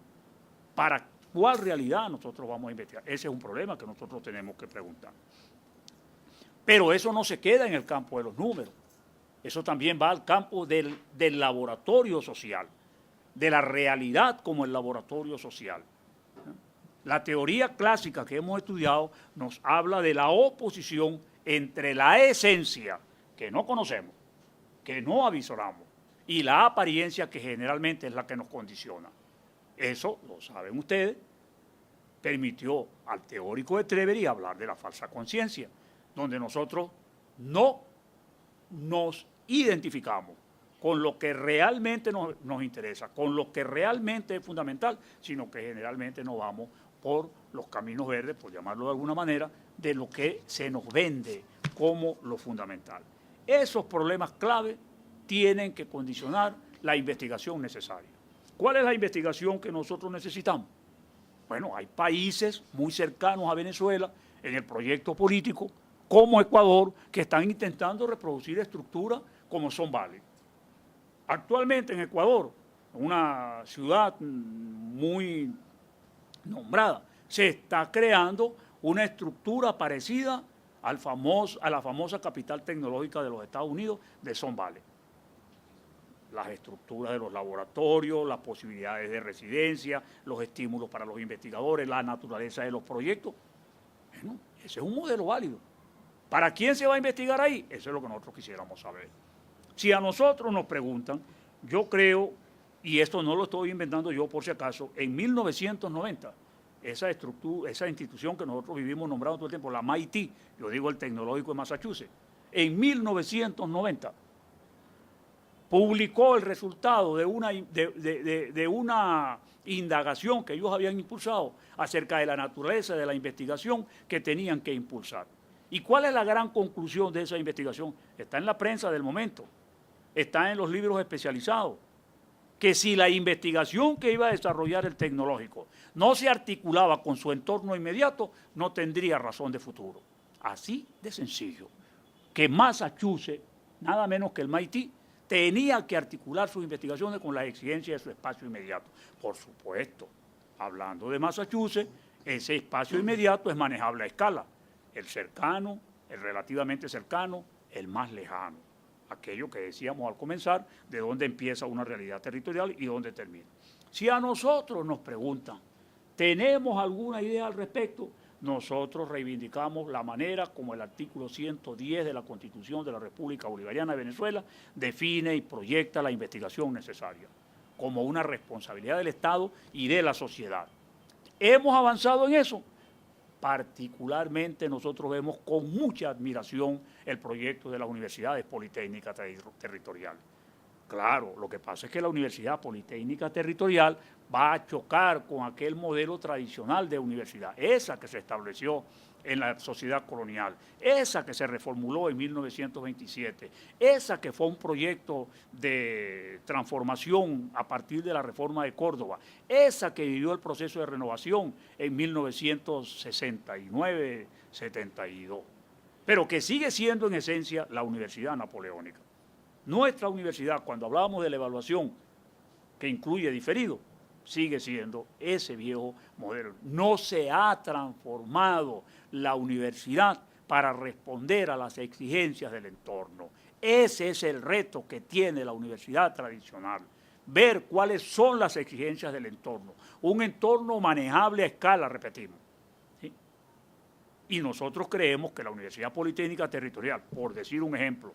para cuál realidad nosotros vamos a investigar. Ese es un problema que nosotros tenemos que preguntar. Pero eso no se queda en el campo de los números. Eso también va al campo del laboratorio social, de la realidad como el laboratorio social. La teoría clásica que hemos estudiado nos habla de la oposición entre la esencia, que no conocemos, que no avisoramos, y la apariencia, que generalmente es la que nos condiciona. Eso, lo saben ustedes, permitió al teórico de Trevery hablar de la falsa conciencia, donde nosotros no nos identificamos con lo que realmente nos interesa, con lo que realmente es fundamental, sino que generalmente nos vamos por los caminos verdes, por llamarlo de alguna manera, de lo que se nos vende como lo fundamental. Esos problemas clave tienen que condicionar la investigación necesaria. ¿Cuál es la investigación que nosotros necesitamos? Bueno, hay países muy cercanos a Venezuela en el proyecto político, como Ecuador, que están intentando reproducir estructuras como Son Valley. Actualmente en Ecuador, una ciudad muy nombrada, se está creando una estructura parecida a la famosa capital tecnológica de los Estados Unidos, de Son Valley. las estructuras de los laboratorios, las posibilidades de residencia, los estímulos para los investigadores, la naturaleza de los proyectos. Bueno, ese es un modelo válido. ¿Para quién se va a investigar ahí? Eso es lo que nosotros quisiéramos saber. Si a nosotros nos preguntan, yo creo, y esto no lo estoy inventando yo por si acaso, en 1990, esa institución que nosotros vivimos nombrando todo el tiempo, la MIT, yo digo el Tecnológico de Massachusetts, en 1990 publicó el resultado de una indagación que ellos habían impulsado acerca de la naturaleza de la investigación que tenían que impulsar. ¿Y cuál es la gran conclusión de esa investigación? Está en la prensa del momento, está en los libros especializados, que si la investigación que iba a desarrollar el tecnológico no se articulaba con su entorno inmediato, no tendría razón de futuro. Así de sencillo, que Massachusetts, nada menos que el MIT, tenía que articular sus investigaciones con las exigencias de su espacio inmediato. Por supuesto, hablando de Massachusetts, ese espacio inmediato es manejable a escala. El cercano, el relativamente cercano, el más lejano. Aquello que decíamos al comenzar, de dónde empieza una realidad territorial y dónde termina. Si a nosotros nos preguntan, ¿tenemos alguna idea al respecto? Nosotros reivindicamos la manera como el artículo 110 de la Constitución de la República Bolivariana de Venezuela define y proyecta la investigación necesaria como una responsabilidad del Estado y de la sociedad. ¿Hemos avanzado en eso? Particularmente nosotros vemos con mucha admiración el proyecto de las universidades politécnicas territoriales. Claro, lo que pasa es que la Universidad Politécnica Territorial va a chocar con aquel modelo tradicional de universidad, esa que se estableció en la sociedad colonial, esa que se reformuló en 1927, esa que fue un proyecto de transformación a partir de la reforma de Córdoba, esa que vivió el proceso de renovación en 1969-72, pero que sigue siendo en esencia la universidad napoleónica. Nuestra universidad, cuando hablábamos de la evaluación que incluye diferido, sigue siendo ese viejo modelo. No se ha transformado la universidad para responder a las exigencias del entorno. Ese es el reto que tiene la universidad tradicional, ver cuáles son las exigencias del entorno. Un entorno manejable a escala, repetimos. ¿Sí? Y nosotros creemos que la Universidad Politécnica Territorial, por decir un ejemplo,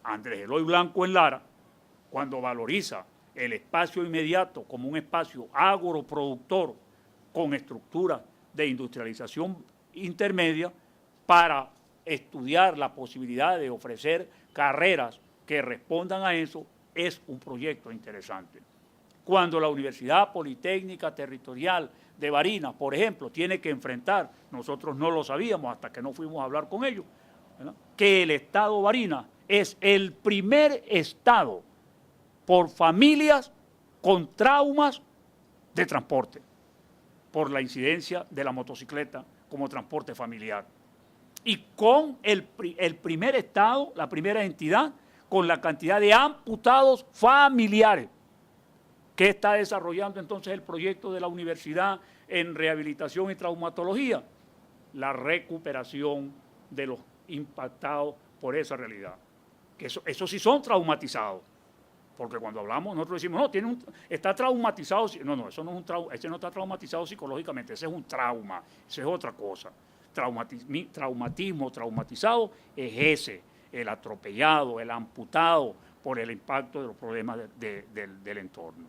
Andrés Eloy Blanco en Lara, cuando valoriza el espacio inmediato como un espacio agroproductor con estructuras de industrialización intermedia para estudiar la posibilidad de ofrecer carreras que respondan a eso, es un proyecto interesante. Cuando la Universidad Politécnica Territorial de Barinas, por ejemplo, tiene que enfrentar, nosotros no lo sabíamos hasta que no fuimos a hablar con ellos, ¿verdad?, que el estado Barinas es el primer estado por familias con traumas de transporte, por la incidencia de la motocicleta como transporte familiar. Y con el primer estado, la primera entidad, con la cantidad de amputados familiares. ¿Qué está desarrollando entonces el proyecto de la universidad en rehabilitación y traumatología? La recuperación de los impactados por esa realidad. Que eso sí son traumatizados. Porque cuando hablamos, nosotros decimos, no, está traumatizado. No, eso no es un trauma, ese no está traumatizado psicológicamente, ese es un trauma, ese es otra cosa. Traumatismo traumatizado es ese, el atropellado, el amputado por el impacto de los problemas del entorno.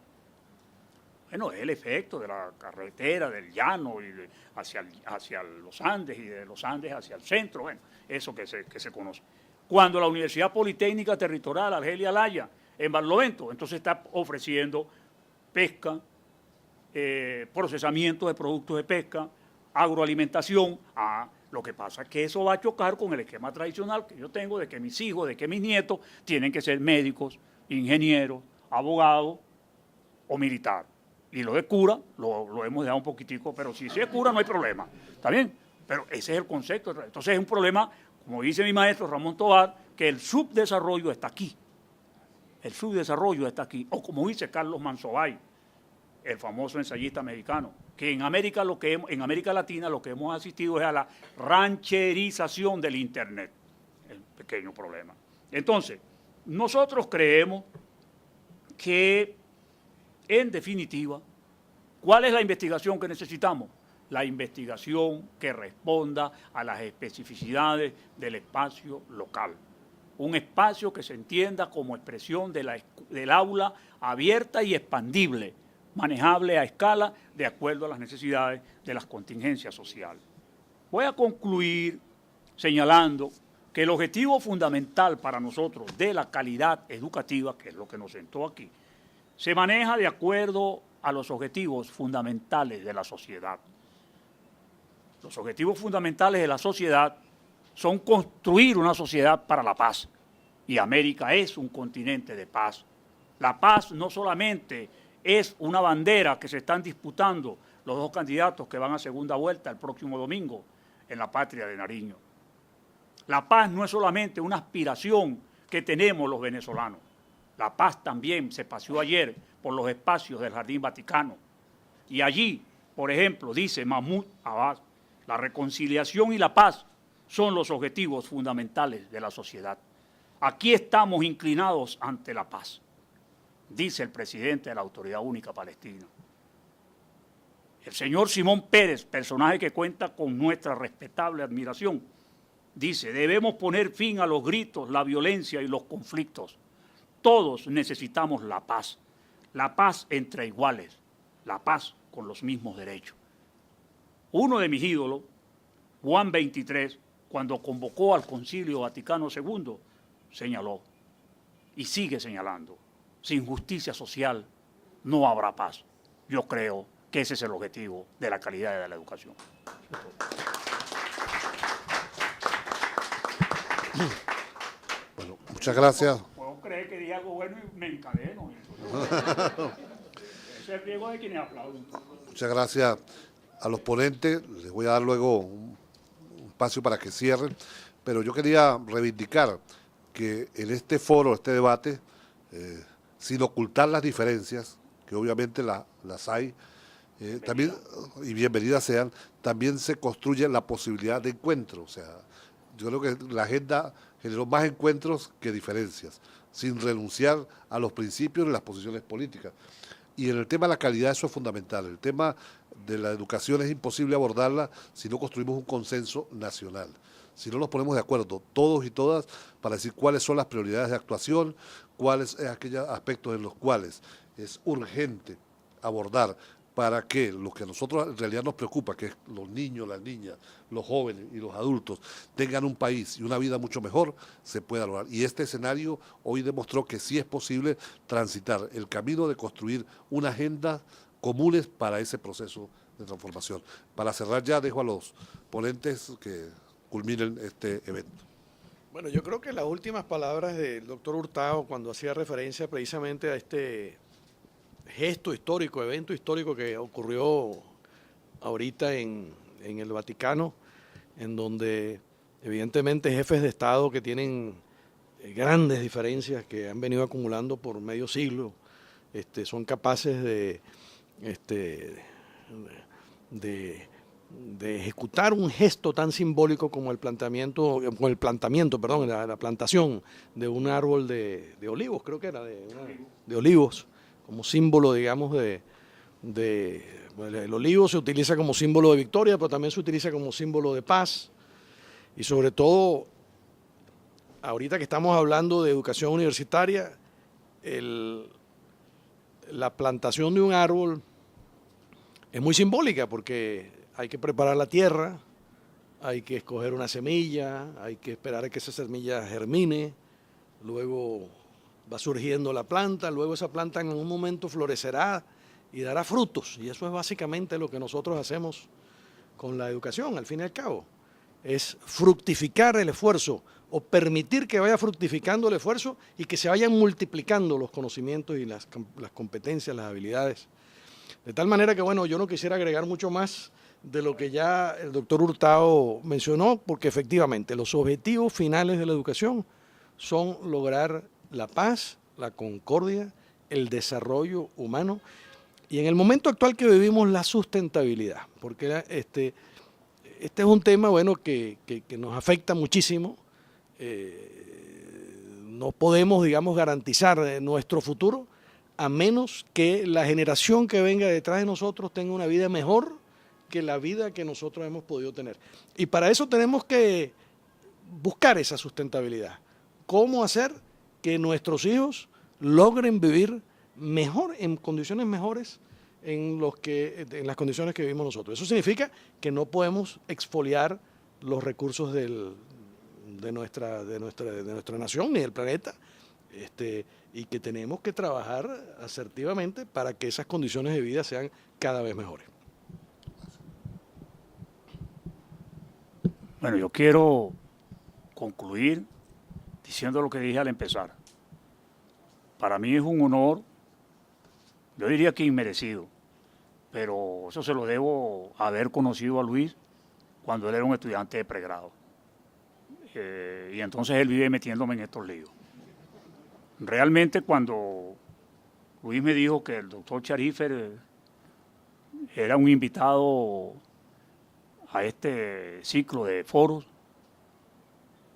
Bueno, es el efecto de la carretera, del llano y hacia los Andes y de los Andes hacia el centro, bueno, eso que se conoce. Cuando la Universidad Politécnica Territorial Argelia Laya, en Barlovento, entonces está ofreciendo pesca, procesamiento de productos de pesca, agroalimentación. Lo que pasa es que eso va a chocar con el esquema tradicional que yo tengo de que mis hijos, de que mis nietos tienen que ser médicos, ingenieros, abogados o militar. Y lo de cura lo hemos dejado un poquitico, pero si es cura no hay problema, ¿está bien? Pero ese es el concepto. Entonces es un problema, como dice mi maestro Ramón Tovar, que el subdesarrollo está aquí. El subdesarrollo está aquí. O como dice Carlos Manzobay, el famoso ensayista mexicano, que en América Latina lo que hemos asistido es a la rancherización del Internet. El pequeño problema. Entonces, nosotros creemos que, en definitiva, ¿cuál es la investigación que necesitamos? La investigación que responda a las especificidades del espacio local. Un espacio que se entienda como expresión del aula abierta y expandible, manejable a escala de acuerdo a las necesidades de las contingencias sociales. Voy a concluir señalando que el objetivo fundamental para nosotros de la calidad educativa, que es lo que nos sentó aquí, se maneja de acuerdo a los objetivos fundamentales de la sociedad. Los objetivos fundamentales de la sociedad son construir una sociedad para la paz. Y América es un continente de paz. La paz no solamente es una bandera que se están disputando los dos candidatos que van a segunda vuelta el próximo domingo en la patria de Nariño. La paz no es solamente una aspiración que tenemos los venezolanos. La paz también se paseó ayer por los espacios del Jardín Vaticano. Y allí, por ejemplo, dice Mahmoud Abbas, la reconciliación y la paz son los objetivos fundamentales de la sociedad. Aquí estamos inclinados ante la paz, dice el presidente de la Autoridad Única Palestina. El señor Simón Pérez, personaje que cuenta con nuestra respetable admiración, dice, debemos poner fin a los gritos, la violencia y los conflictos. Todos necesitamos la paz entre iguales, la paz con los mismos derechos. Uno de mis ídolos, Juan XXIII, cuando convocó al Concilio Vaticano II, señaló y sigue señalando, sin justicia social no habrá paz. Yo creo que ese es el objetivo de la calidad de la educación. Bueno, muchas gracias. Puedo creer que diga algo bueno y me encadeno. Ese es el riesgo de quienes aplauden. Muchas gracias a los ponentes. Les voy a dar luego un espacio para que cierren, pero yo quería reivindicar que en este foro, este debate, sin ocultar las diferencias, que obviamente las hay, también, y bienvenidas sean, también se construye la posibilidad de encuentro. O sea, yo creo que la agenda generó más encuentros que diferencias, sin renunciar a los principios y las posiciones políticas. Y en el tema de la calidad eso es fundamental. El tema de la educación es imposible abordarla si no construimos un consenso nacional. Si no nos ponemos de acuerdo todos y todas para decir cuáles son las prioridades de actuación, cuáles son aquellos aspectos en los cuales es urgente abordar para que lo que a nosotros en realidad nos preocupa, que es los niños, las niñas, los jóvenes y los adultos tengan un país y una vida mucho mejor, se pueda lograr. Y este escenario hoy demostró que sí es posible transitar el camino de construir una agenda comunes para ese proceso de transformación. Para cerrar ya dejo a los ponentes que culminen este evento. Bueno, yo creo que las últimas palabras del doctor Hurtado, cuando hacía referencia precisamente a este gesto histórico, evento histórico que ocurrió ahorita en el Vaticano, en donde evidentemente jefes de Estado que tienen grandes diferencias que han venido acumulando por medio siglo, son capaces de ejecutar un gesto tan simbólico como la plantación de un árbol de olivos, creo que era de olivos, como símbolo, digamos, el olivo se utiliza como símbolo de victoria, pero también se utiliza como símbolo de paz. Y sobre todo, ahorita que estamos hablando de educación universitaria, la plantación de un árbol es muy simbólica porque hay que preparar la tierra, hay que escoger una semilla, hay que esperar a que esa semilla germine, luego va surgiendo la planta, luego esa planta en un momento florecerá y dará frutos. Y eso es básicamente lo que nosotros hacemos con la educación, al fin y al cabo. Es fructificar el esfuerzo o permitir que vaya fructificando el esfuerzo y que se vayan multiplicando los conocimientos y las competencias, las habilidades. De tal manera que, bueno, yo no quisiera agregar mucho más de lo que ya el doctor Hurtado mencionó, porque efectivamente los objetivos finales de la educación son lograr la paz, la concordia, el desarrollo humano y en el momento actual que vivimos la sustentabilidad, porque este es un tema bueno que nos afecta muchísimo. No podemos, digamos, garantizar nuestro futuro a menos que la generación que venga detrás de nosotros tenga una vida mejor que la vida que nosotros hemos podido tener. Y para eso tenemos que buscar esa sustentabilidad. ¿Cómo hacer que nuestros hijos logren vivir mejor, en condiciones mejores en las condiciones que vivimos nosotros? Eso significa que no podemos expoliar los recursos de nuestra nación ni del planeta, y que tenemos que trabajar asertivamente para que esas condiciones de vida sean cada vez mejores. Bueno, yo quiero concluir diciendo lo que dije al empezar. Para mí es un honor, yo diría que inmerecido, pero eso se lo debo a haber conocido a Luis cuando él era un estudiante de pregrado. Y entonces él vive metiéndome en estos líos. Realmente cuando Luis me dijo que el doctor Sharifer era un invitado a este ciclo de foros,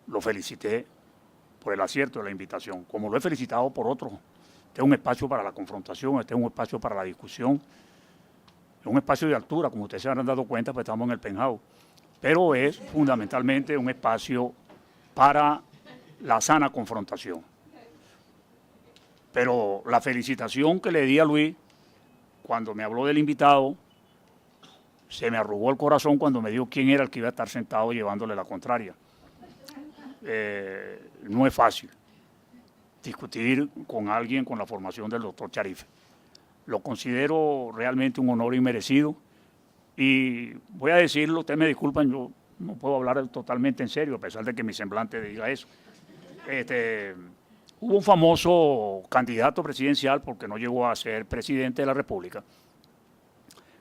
lo felicité por el acierto de la invitación, como lo he felicitado por otros. Este es un espacio para la confrontación, este es un espacio para la discusión, es un espacio de altura, como ustedes se habrán dado cuenta, pues estamos en el penthouse, pero es fundamentalmente un espacio para la sana confrontación. Pero la felicitación que le di a Luis cuando me habló del invitado, se me arrugó el corazón cuando me dijo quién era el que iba a estar sentado llevándole la contraria. No es fácil discutir con alguien con la formación del doctor Sharifer. Lo considero realmente un honor inmerecido y voy a decirlo, ustedes me disculpan, yo no puedo hablar totalmente en serio a pesar de que mi semblante diga eso. Hubo un famoso candidato presidencial, porque no llegó a ser presidente de la República,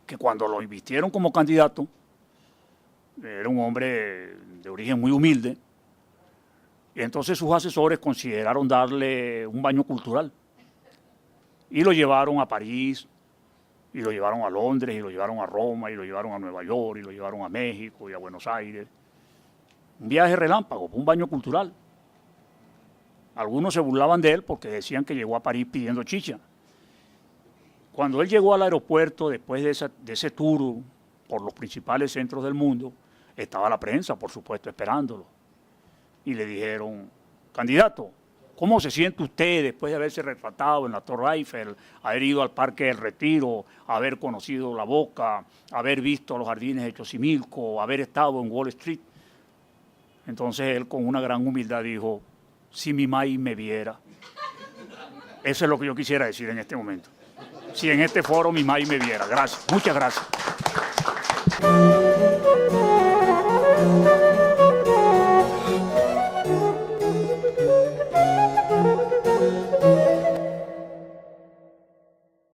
que cuando lo invistieron como candidato, era un hombre de origen muy humilde, y entonces sus asesores consideraron darle un baño cultural. Y lo llevaron a París, y lo llevaron a Londres, y lo llevaron a Roma, y lo llevaron a Nueva York, y lo llevaron a México y a Buenos Aires. Un viaje relámpago, un baño cultural. Algunos se burlaban de él porque decían que llegó a París pidiendo chicha. Cuando él llegó al aeropuerto, después de ese tour por los principales centros del mundo, estaba la prensa, por supuesto, esperándolo. Y le dijeron, candidato, ¿cómo se siente usted después de haberse retratado en la Torre Eiffel, haber ido al Parque del Retiro, haber conocido La Boca, haber visto los jardines de Xochimilco, haber estado en Wall Street? Entonces él, con una gran humildad, dijo, si mi maíz me viera. Eso es lo que yo quisiera decir en este momento. Si en este foro mi maíz me viera. Gracias. Muchas gracias.